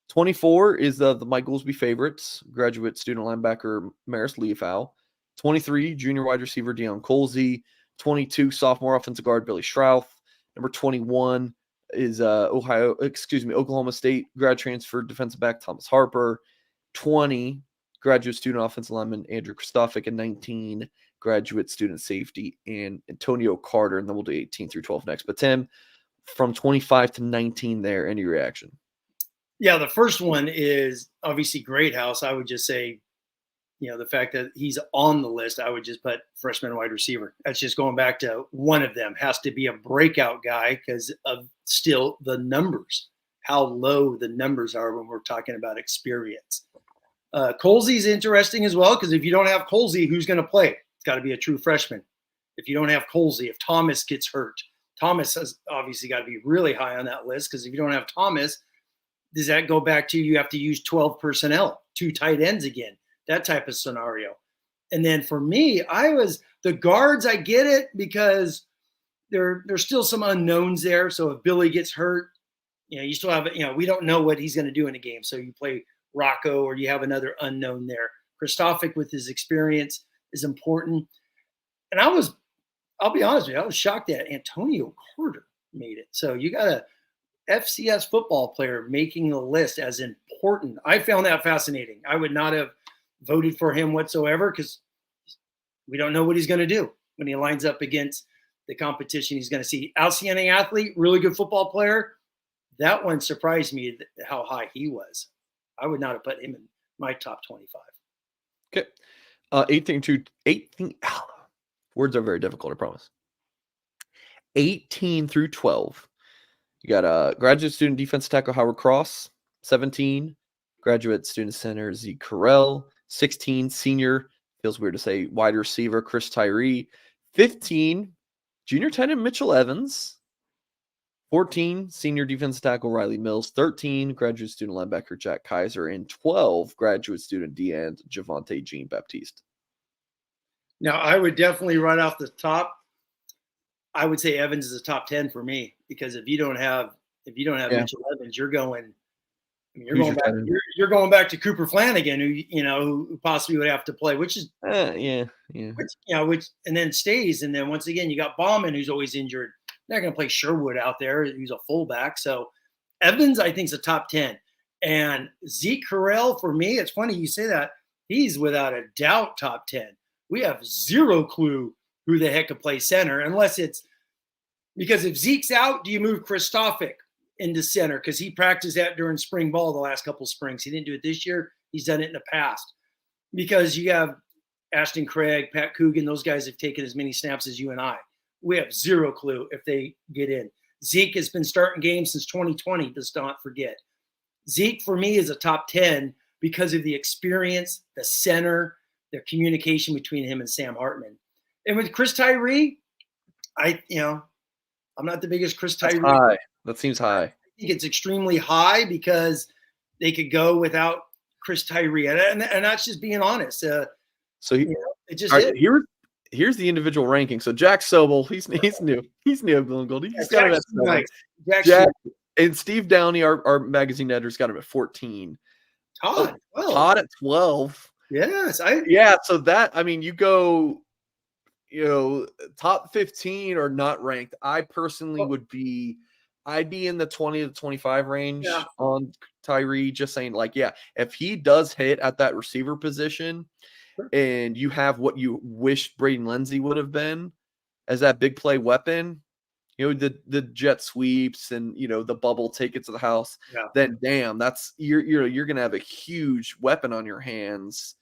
24 is the Mike Goolsby favorites, graduate student linebacker Maris Leafow. 23, junior wide receiver Deion Colsey. 22, sophomore offensive guard Billy Strouth. Number 21 is Oklahoma State grad transfer defensive back Thomas Harper. 20, graduate student offensive lineman Andrew Kristofic. And 19, graduate student safety and Antonio Carter. And then we'll do 18 through 12 next. But Tim, from 25 to 19 there, any reaction? Yeah, the first one is obviously Greathouse. I would just say, the fact that he's on the list, I would just put freshman wide receiver. That's just going back to one of them has to be a breakout guy because of still the numbers, how low the numbers are when we're talking about experience. Colsey's interesting as well because if you don't have Colsey, who's going to play? It's got to be a true freshman. If you don't have Colsey, if Thomas gets hurt, Thomas has obviously got to be really high on that list because if you don't have Thomas, does that go back to you have to use 12 personnel, 2 tight ends again, that type of scenario? And then for me, the guards, I get it because there's still some unknowns there. So if Billy gets hurt, you still have, we don't know what he's going to do in a game. So you play Rocco or you have another unknown there. Kristofic with his experience is important. And I'll be honest with you, I was shocked that Antonio Carter made it. So you got a FCS football player making the list as important. I found that fascinating. I would not have voted for him whatsoever because we don't know what he's going to do when he lines up against the competition he's going to see. Outstanding athlete, really good football player. That one surprised me how high he was. I would not have put him in my top 25. Okay. 18. Words are very difficult, I promise. 18 through 12. You got a graduate student defense tackle Howard Cross. 17, graduate student center Zeke Carell. 16, senior, feels weird to say, wide receiver Chris Tyree. 15, junior tight end Mitchell Evans. 14, senior defense tackle Riley Mills. 13, graduate student linebacker Jack Kaiser. And 12, graduate student D-end Javante Jean Baptiste. Now, I would definitely right off the top, I would say Evans is a top 10 for me because if you don't have Mitchell Evans, you're going back to Cooper Flanagan, who possibly would have to play, which is which and then stays, and then once again you got Bauman who's always injured. They're not going to play Sherwood out there, who's a fullback. So Evans, I think, is a top 10. And Zeke Correll, for me, it's funny you say that. He's without a doubt top 10. We have zero clue who the heck could play center, unless it's because if Zeke's out, do you move Kristofic into center? Because he practiced that during spring ball the last couple of springs. He didn't do it this year. He's done it in the past. Because you have Ashton Craig, Pat Coogan, those guys have taken as many snaps as you and I. We have zero clue if they get in. Zeke has been starting games since 2020, let's not forget. Zeke, for me, is a top 10 because of the experience, the center, the communication between him and Sam Hartman. And with Chris Tyree, I'm not the biggest Chris Tyree. That's high. That seems high. I think it's extremely high because they could go without Chris Tyree. And that's just being honest. It just right, here's the individual ranking. So Jack Sobel, he's new. He's new at Blue and Gold. He's got him at nice. Jack and Steve Downey, our magazine editor's got him at 14. Todd at 12. Yes. So that, you go, top 15 or not ranked. I personally I'd be in the 20 to 25 range on Tyree, just saying if he does hit at that receiver position and you have what you wish Braden Lindsey would have been as that big play weapon, the jet sweeps and, the bubble, take it to the house, then damn, that's, you're going to have a huge weapon on your hands.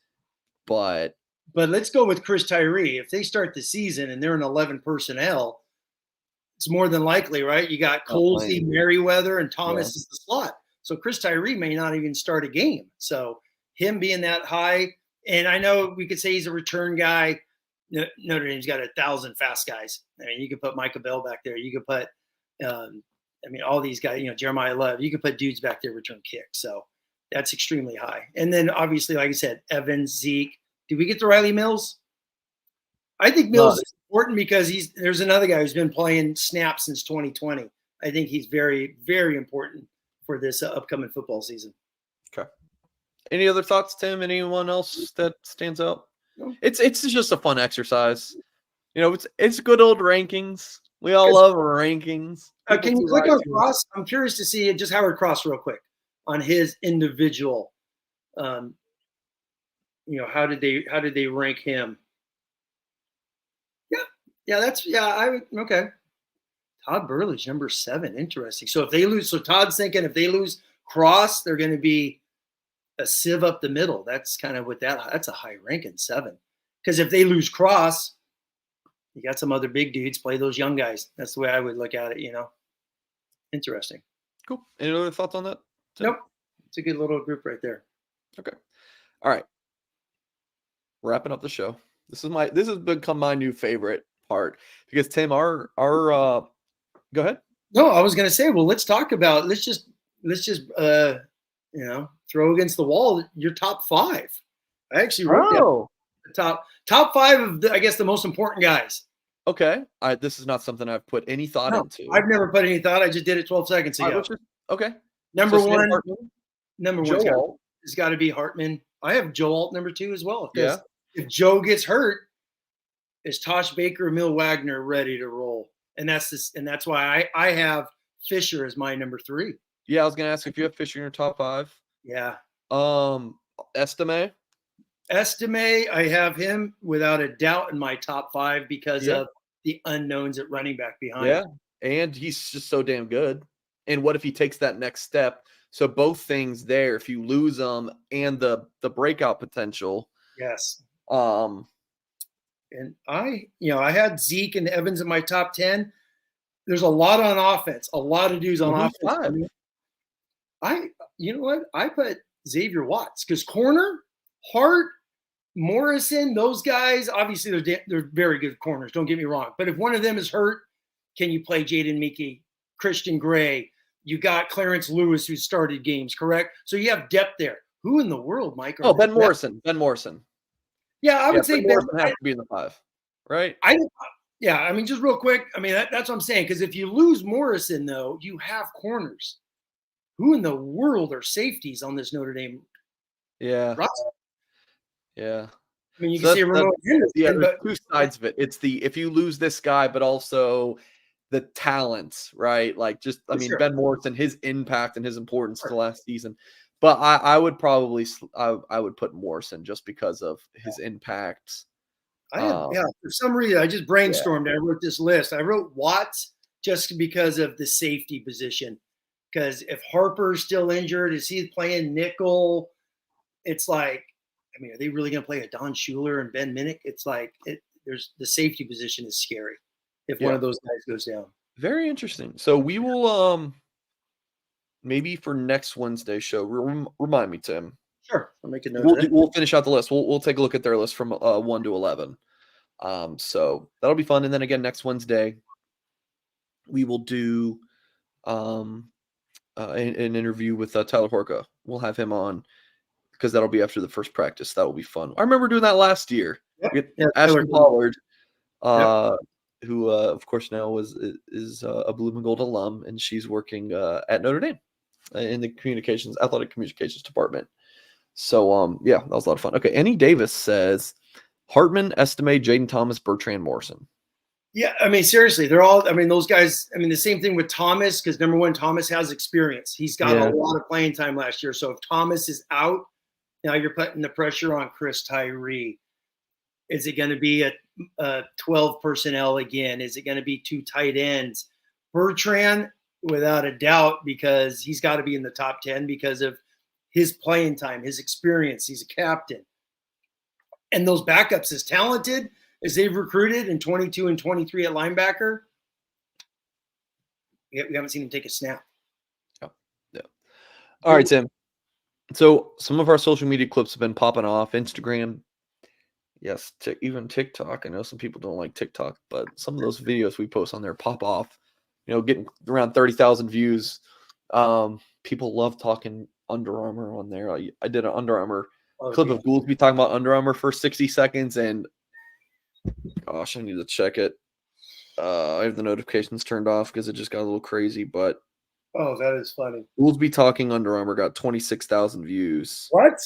But let's go with Chris Tyree. If they start the season and they're in 11 personnel, it's more than likely, right? You got Colsey, Merriweather, and Thomas is the slot. So Chris Tyree may not even start a game. So him being that high, and I know we could say he's a return guy. Notre Dame's got 1,000 fast guys. You could put Micah Bell back there. You could put, all these guys, Jeremiah Love. You could put dudes back there return kicks. So that's extremely high. And then obviously, like I said, Evans, Zeke. Did we get to Riley Mills? I think Mills is important because there's another guy who's been playing snaps since 2020. I think he's very, very important for this upcoming football season. Okay. Any other thoughts, Tim? Anyone else that stands out? No. It's just a fun exercise. It's good old rankings. We all love rankings. Can you click on Cross? I'm curious to see just Howard Cross real quick on his individual. How did they rank him? Okay. Todd Burley's number 7. Interesting. So if they lose, Todd's thinking if they lose Cross, they're going to be a sieve up the middle. That's kind of what that's a high ranking 7. Because if they lose Cross, you got some other big dudes, play those young guys. That's the way I would look at it, Interesting. Cool. Any other thoughts on that, Tim? Nope. It's a good little group right there. Okay. All right. Wrapping up the show. This has become my new favorite part because Tim, our go ahead. No, I was going to say, well, let's talk about, let's just throw against the wall your top 5. I actually wrote down the top 5 of the most important guys. Okay. This is not something I've put any thought into. I've never put any thought. I just did it 12 seconds ago. Okay. Number one has got to be Hartman. I have Joe Alt number 2 as well. If Joe gets hurt, is Tosh Baker or Mil Wagner ready to roll? And that's why I have Fisher as my number 3. Yeah, I was gonna ask if you have Fisher in your top 5. Yeah. Estime, I have him without a doubt in my top 5 because of the unknowns at running back behind. Yeah, and he's just so damn good. And what if he takes that next step? So both things there. If you lose them and the breakout potential. Yes. And I had Zeke and Evans in my top 10. There's a lot on offense, a lot of dudes on offense. I put Xavier Watts because corner, Hart, Morrison, those guys, obviously they're very good corners. Don't get me wrong. But if one of them is hurt, can you play Jaden Mickey, Christian Gray? You got Clarence Lewis who started games, correct? So you have depth there. Who in the world, Mike? Ben Morrison. Ben Morrison. Yeah, I would say Ben Morrison has to be in the 5, right? Just real quick. That's what I'm saying. Because if you lose Morrison, though, you have corners. Who in the world are safeties on this Notre Dame roster? Yeah. You can see Ramon Henderson. Yeah, there's 2 sides of it. It's if you lose this guy, but also the talents, right? Ben Morrison, his impact and his importance to last season. But I would probably I would put Morrison just because of his impact. For some reason, I just Yeah. brainstormed. I wrote this list. I wrote Watts just because of the safety position. Because if Harper's still injured, is he playing nickel? It's like, I mean, are they really going to play a Don Schuler and Ben Minnick? It's like, there's the safety position is scary if one Yeah. of those guys goes down. Very interesting. So we will maybe for next Wednesday show. Remind me, Tim. Sure, I'll make a note of that. We'll finish out the list. We'll take a look at their list from 1 to 11. So that'll be fun. And then again next Wednesday, we will do an interview with Tyler Horka. We'll have him on because that'll be after the first practice. That will be fun. I remember doing that last year. Yep. Ashton Pollard, Yep. who of course now is a Blue and Gold alum, and she's working at Notre Dame in the athletic communications department. So yeah, that was a lot of fun. Okay, Annie Davis says Hartman, Estime, Jaden Thomas, Bertrand Morrison. Yeah, I mean, seriously, they're all. I mean, those guys. I mean, the same thing with Thomas because number one, Thomas has experience. He's got a lot of playing time last year. So if Thomas is out, now you're putting the pressure on Chris Tyree. Is it going to be a 12 personnel again? Is it going to be 2 tight ends? Bertrand, without a doubt, because he's got to be in the top 10 because of his playing time, his experience. He's a captain. And those backups, as talented as they've recruited in 22 and 23 at linebacker, we haven't seen him take a snap. Yeah. All right, Tim. So some of our social media clips have been popping off. Instagram, yes, even TikTok. I know some people don't like TikTok, but some of those videos we post on there pop off. Getting around 30,000 views. People love talking Under Armour on there. I did an Under Armour clip of Goolsby talking about Under Armour for 60 seconds, and gosh, I need to check it. I have the notifications turned off because it just got a little crazy, but that is funny. Goolsby talking Under Armour got 26,000 views. What?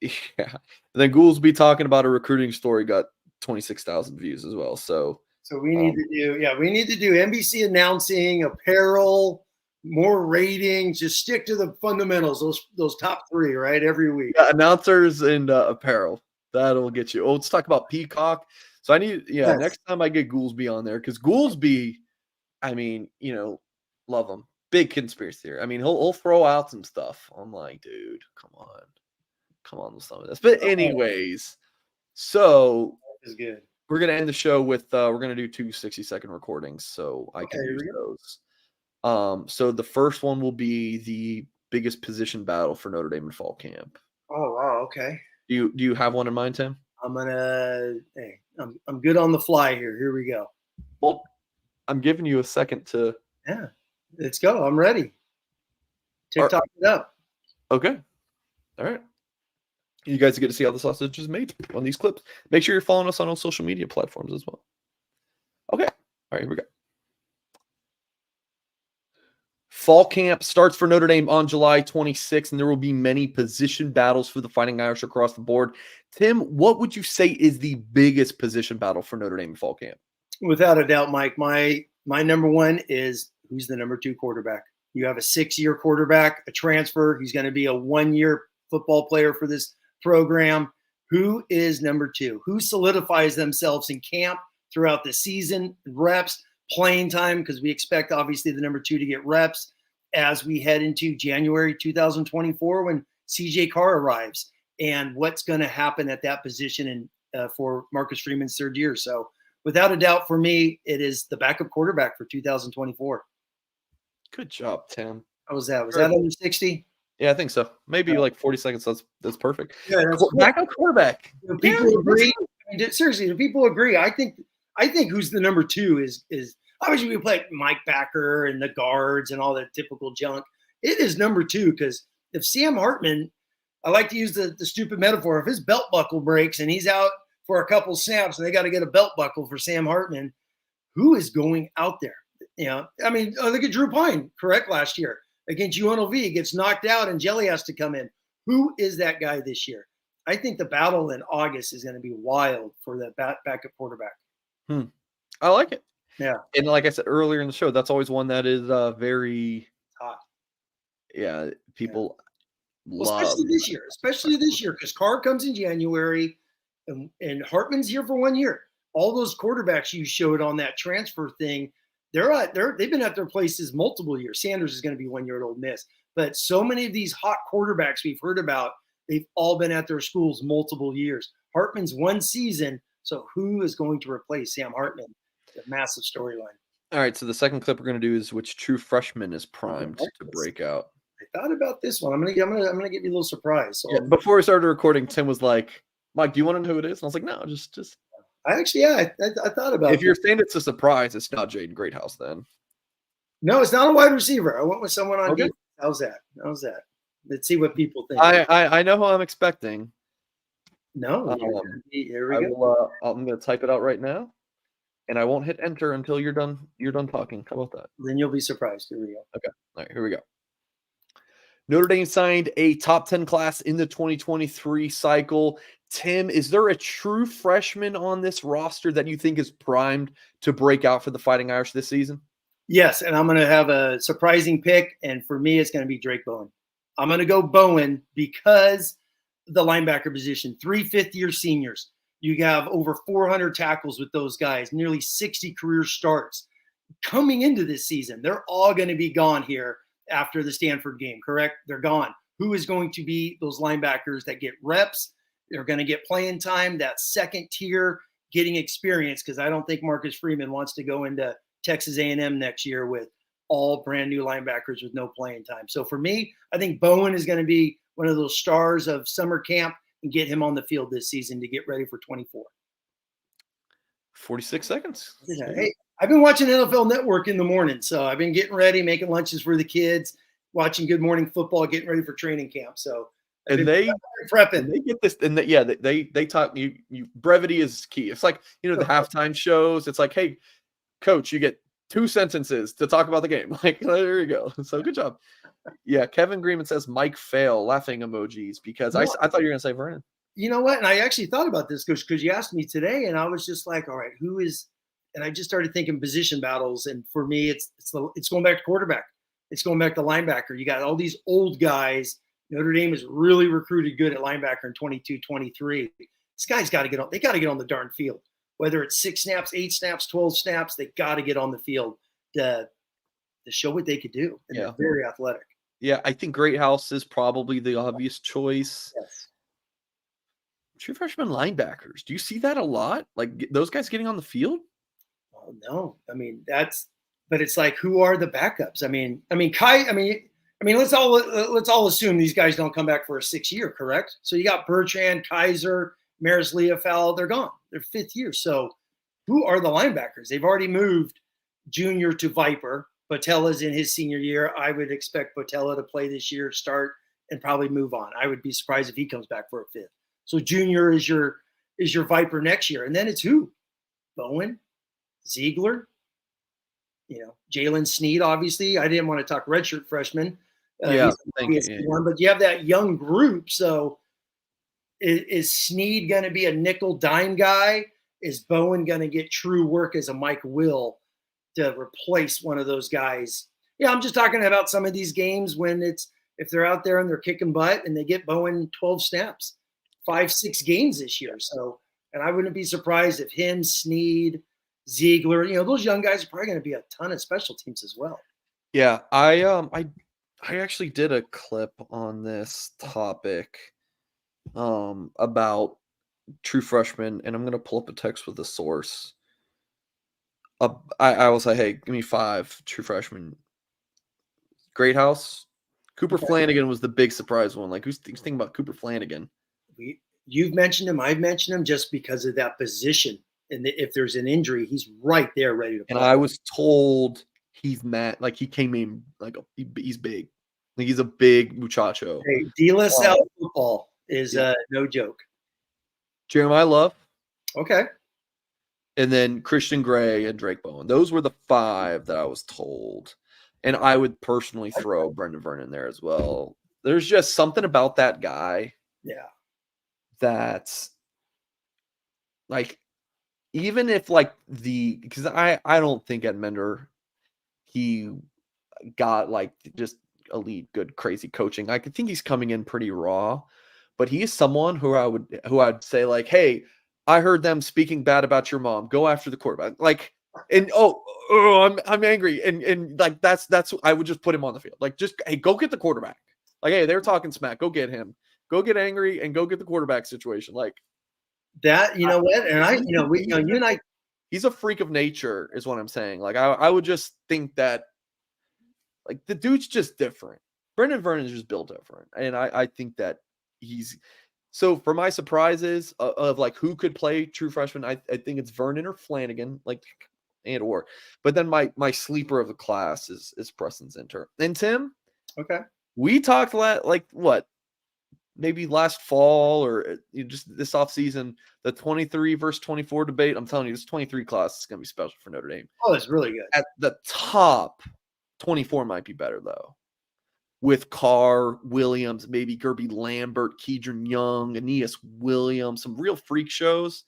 Yeah. And then Goolsby talking about a recruiting story got 26,000 views as well. So we need to do NBC announcing, apparel, more ratings. Just stick to the fundamentals, those top 3, right? Every week. Yeah, announcers and apparel. That'll get you. Oh, let's talk about Peacock. So I need, next time I get Goolsby on there, because Goolsby, I mean, love him. Big conspiracy theory. I mean, he'll throw out some stuff. I'm like, dude, come on with some of this. But anyways, so is good. We're gonna end the show with we're gonna do 2 60-second recordings, so I can use those. So the first one will be the biggest position battle for Notre Dame in fall camp. Oh wow, okay. Do you have one in mind, Tim? I'm good on the fly here. Here we go. Well, I'm giving you a second to. Yeah, let's go. I'm ready. TikTok it up. Okay. All right. You guys get to see how the sausage is made on these clips. Make sure you're following us on all social media platforms as well. Okay. All right, here we go. Fall camp starts for Notre Dame on July 26th, and there will be many position battles for the Fighting Irish across the board. Tim, what would you say is the biggest position battle for Notre Dame in fall camp? Without a doubt, Mike, my number one is who's the number 2 quarterback. You have a 6-year quarterback, a transfer. He's going to be a 1-year football player for this program. Who is number 2? Who solidifies themselves in camp throughout the season, reps, playing time, because we expect obviously the number 2 to get reps as we head into January 2024 when CJ Carr arrives, and what's going to happen at that position for Marcus Freeman's 3rd year. So without a doubt, for me, it is the backup quarterback for 2024. Good job, Tim. How was that? Was that under 60? Yeah, I think so. Maybe like 40 seconds. That's perfect. Yeah, that's backup quarterback. Do people agree? I mean, seriously, do people agree? I think who's the number 2 is obviously we play Mike Backer and the guards and all that typical junk. It is number 2 because if Sam Hartman, I like to use the stupid metaphor, if his belt buckle breaks and he's out for a couple snaps and they got to get a belt buckle for Sam Hartman, who is going out there? I mean, look at Drew Pine, correct, last year against UNLV. He gets knocked out and Jelly has to come in. Who is that guy this year? I think the battle in August is going to be wild for the backup quarterback. I like it. Yeah. And like I said earlier in the show, that's always one that is very hot. Yeah, people Well, love. especially this year, because Carr comes in January, and Hartman's here for 1 year. All those quarterbacks you showed on that transfer thing, they've been at their places multiple years. Sanders is going to be 1 year at Ole Miss, but so many of these hot quarterbacks we've heard about, they've all been at their schools multiple years. Hartman's 1 season, so who is going to replace Sam Hartman? It's a massive storyline. All right, so the second clip we're going to do is which true freshman is primed to break out. I thought about this one. I'm gonna give you a little surprise. So before we started recording, Tim was like, "Mike, do you want to know who it is?" And I was like, "No, just." I actually, I thought about. If you're saying it's a surprise, it's not Jaden Greathouse then. No, it's not a wide receiver. I went with someone on Okay. defense. How's that? Let's see what people think. I know who I'm expecting. No, here we go. I'm going to type it out right now, and I won't hit enter until you're done. You're done talking. How about that? Then you'll be surprised. Here we go. Okay. All right. Here we go. Notre Dame signed a top 10 class in the 2023 cycle. Tim, is there a true freshman on this roster that you think is primed to break out for the Fighting Irish this season? Yes, and I'm going to have a surprising pick, and for me, it's going to be Drake Bowen. I'm going to go Bowen because the linebacker position, 3 fifth-year seniors. You have over 400 tackles with those guys, nearly 60 career starts. Coming into this season, they're all going to be gone here after the Stanford game, correct? They're gone. Who is going to be those linebackers that get reps? They're going to get playing time, that second tier, getting experience, because I don't think Marcus Freeman wants to go into Texas A&M next year with all brand new linebackers with no playing time. So for me, I think Bowen is going to be one of those stars of summer camp and get him on the field this season to get ready for 24. 46 seconds. Hey, I've been watching NFL Network in the morning, so I've been getting ready, making lunches for the kids, watching Good Morning Football, getting ready for training camp. So and they prepping. They get this, and they talk. You brevity is key. It's like the halftime shows. It's like, hey, coach, you get 2 sentences to talk about the game. Like, there you go. So good job. Yeah, Kevin Greenman says Mike fail, laughing emojis, because I thought you were gonna say Vernon. You know what? And I actually thought about this because you asked me today, and I was just like, all right, who is? And I just started thinking position battles, and for me, it's going back to quarterback. It's going back to linebacker. You got all these old guys. Notre Dame is really recruited good at linebacker in 22, 23. This guy's got to get on. They got to get on the darn field. Whether it's 6 snaps, 8 snaps, 12 snaps, they got to get on the field to show what they could do. And they're very athletic. Yeah, I think Greathouse is probably the obvious choice. Yes. True freshman linebackers. Do you see that a lot? Like those guys getting on the field? Oh no. I mean, but it's like, who are the backups? I mean, let's all assume these guys don't come back for a 6th year, correct? So you got Bertrand, Kaiser, Maris Leofeld, they're gone. They're 5th year. So who are the linebackers? They've already moved Junior to Viper. Botella's in his senior year. I would expect Botella to play this year, start, and probably move on. I would be surprised if he comes back for a 5th. So Junior is your Viper next year. And then it's who? Bowen, Ziegler, Jalen Sneed, obviously. I didn't want to talk redshirt freshman. But you have that young group. So is Sneed going to be a nickel dime guy? Is Bowen going to get true work as a Mike Will to replace one of those guys? Yeah, I'm just talking about some of these games when if they're out there and they're kicking butt and they get Bowen 12 snaps, 5-6 games this year. So, and I wouldn't be surprised if him, Sneed, Ziegler, those young guys are probably going to be a ton of special teams as well. Yeah, I actually did a clip on this topic about true freshmen, and I'm going to pull up a text with a source. I will say, hey, give me 5 true freshmen. Greathouse. Cooper Flanagan was the big surprise one. Like, who's thinking about Cooper Flanagan? You've mentioned him. I've mentioned him just because of that position. And if there's an injury, he's right there ready to play. And I was told he's mad. Like, he came in, like, he's big. Like, he's a big muchacho. Hey, De La Salle football is no joke. Jeremiah Love. Okay. And then Christian Gray and Drake Bowen. Those were the 5 that I was told. And I would personally throw Brendan Vernon there as well. There's just something about that guy. Yeah. That's like, even if like because I don't think at Mender he got like just elite, good, crazy coaching. I think he's coming in pretty raw, but he is someone who I'd say like, hey, I heard them speaking bad about your mom. Go after the quarterback. Like, and I'm angry. And like that's I would just put him on the field. Like, just hey, go get the quarterback. Like, hey, they're talking smack. Go get him. Go get angry and go get the quarterback situation. Like that, you know what? And you and I. He's a freak of nature, is what I'm saying. Like, I would just think that, like, the dude's just different. Brendan Vernon is just built different. And I think that he's – so for my surprises of like, who could play true freshman, I think it's Vernon or Flanagan, like, and or. But then my sleeper of the class is Preston Zinter. And Tim, okay, we talked maybe last fall or just this offseason, the 23 versus 24 debate. I'm telling you, this 23 class is going to be special for Notre Dame. Oh, it's really good. At the top, 24 might be better, though. With Carr, Williams, maybe Gerby Lambert, Keedron Young, Aeneas Williams, some real freak shows.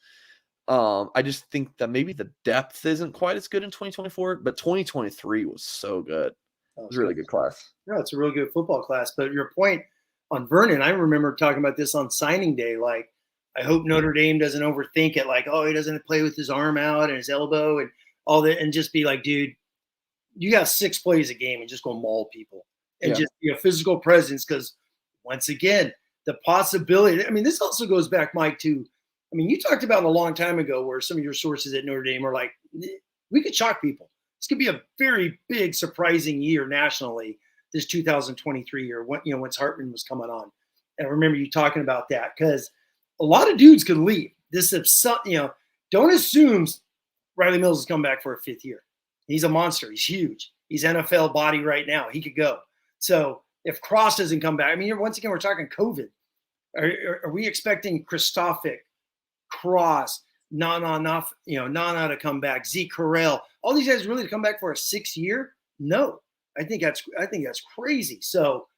I just think that maybe the depth isn't quite as good in 2024, but 2023 was so good. It was a really good class. No, it's a really good football class. But your point on Vernon, I remember talking about this on signing day. Like, I hope Notre Dame doesn't overthink it. Like, oh, he doesn't play with his arm out and his elbow and all that, and just be like, dude, you got 6 plays a game and just go maul people and just be a physical presence. Because once again, the possibility. I mean, this also goes back, Mike, to. I mean, you talked about a long time ago where some of your sources at Notre Dame are like, we could shock people. This could be a very big, surprising year nationally. This 2023 year, once Hartman was coming on, and I remember you talking about that because a lot of dudes could leave. Don't assume Riley Mills is coming back for a 5th year. He's a monster. He's huge. He's NFL body right now. He could go. So if Cross doesn't come back, I mean, once again, we're talking COVID. Are we expecting Kristofic, Cross, Nana to come back, Zeke Correll, all these guys really to come back for a 6th year? No. I think that's crazy. So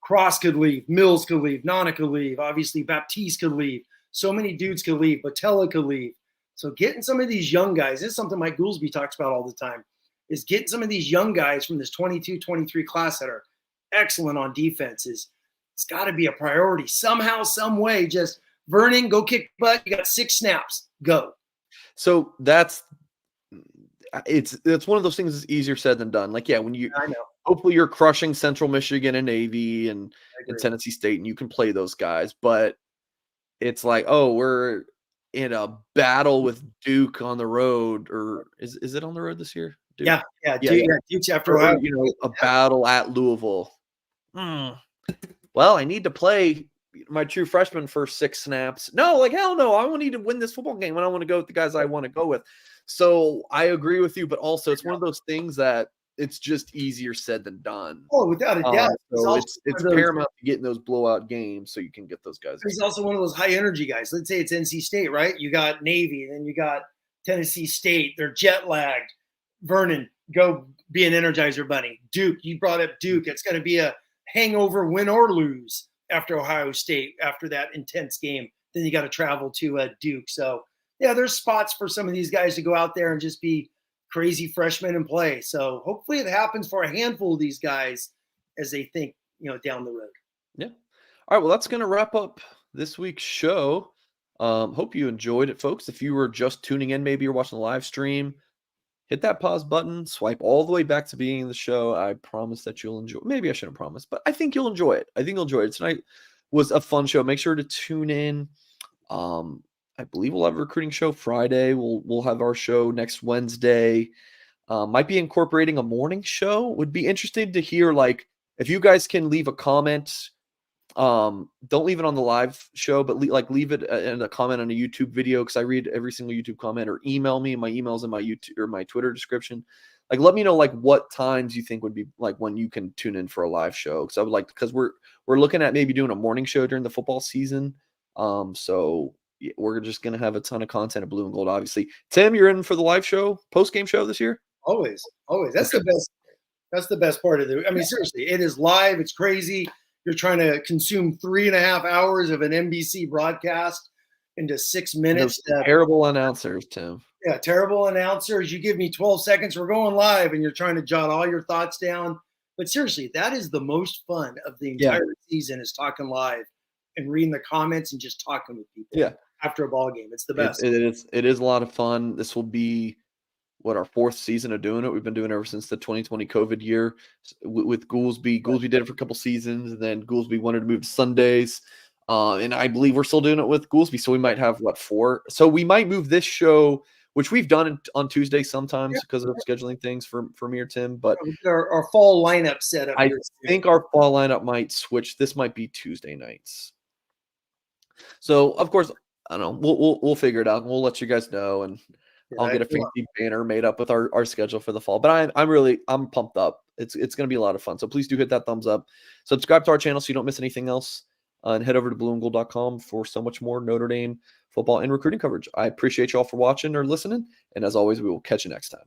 Cross could leave, Mills could leave, Nana could leave, obviously Baptiste could leave. So many dudes could leave, Botella could leave. So getting some of these young guys, this is something Mike Goolsby talks about all the time, is getting some of these young guys from this 22-23 class that are excellent on defenses. It's got to be a priority somehow, some way. Just Vernon, go kick butt. You got 6 snaps, go. So it's one of those things that's easier said than done. Like, yeah, when you hopefully you're crushing Central Michigan and Navy and Tennessee State and you can play those guys, but it's like, oh, we're in a battle with Duke on the road, or is it on the road this year? Duke? Yeah. Duke's after a battle at Louisville. Well, I need to play my true freshman for 6 snaps. No, like, hell no. I need to win this football game and I want to go with the guys I want to go with. So I agree with you, but also it's one of those things that it's just easier said than done. Oh, without a doubt. So it's paramount to get in those blowout games so you can get those guys. He's also one of those high energy guys. Let's say it's NC State, right? You got Navy, and then you got Tennessee State. They're jet lagged. Vernon, go be an Energizer bunny. Duke, you brought up Duke. It's going to be a hangover, win or lose, after Ohio State, after that intense game. Then you got to travel to Duke. So, yeah, there's spots for some of these guys to go out there and just be crazy freshmen and play. So hopefully it happens for a handful of these guys as they think, down the road. Yeah. All right. Well, that's going to wrap up this week's show. Hope you enjoyed it, folks. If you were just tuning in, maybe you're watching the live stream, hit that pause button, swipe all the way back to beginning of the show. I promise that you'll enjoy. Maybe I shouldn't promise, but I think you'll enjoy it. Tonight was a fun show. Make sure to tune in. I believe we'll have a recruiting show Friday. We'll have our show next Wednesday. Might be incorporating a morning show. Would be interesting to hear, like, if you guys can leave a comment. Don't leave it on the live show, but leave it in a comment on a YouTube video, because I read every single YouTube comment, or email me. My email's in my YouTube or my Twitter description. Like, let me know like what times you think would be like when you can tune in for a live show. Because I would like, because we're looking at maybe doing a morning show during the football season. So we're just gonna have a ton of content of blue and gold. Obviously, Tim, you're in for the live show, post game show this year. Always. That's the best. That's the best part of it. I mean, seriously, it is live. It's crazy. You're trying to consume 3.5 hours of an NBC broadcast into 6 minutes. Terrible announcers, Tim. Yeah, terrible announcers. You give me 12 seconds. We're going live, and you're trying to jot all your thoughts down. But seriously, that is the most fun of the Yeah. entire season, is talking live and reading the comments and just talking with people Yeah. after a ball game. It's the It best. it is a lot of fun. This will be, what, our 4th season of doing it. We've been doing it ever since the 2020 COVID year with Goolsby. Goolsby did it for a couple seasons, and then Goolsby wanted to move to Sundays. And I believe we're still doing it with Goolsby. So we might have, what, 4? So we might move this show, which we've done on Tuesday sometimes because of scheduling things for me or Tim. But Our fall lineup set up I here. think our fall lineup might switch. This might be Tuesday nights. So of course, I don't know. We'll figure it out, and we'll let you guys know, and I'll get a fancy banner made up with our schedule for the fall. But I'm pumped up. It's going to be a lot of fun. So please do hit that thumbs up. Subscribe to our channel so you don't miss anything else. And head over to blueandgold.com for so much more Notre Dame football and recruiting coverage. I appreciate you all for watching or listening. And as always, we will catch you next time.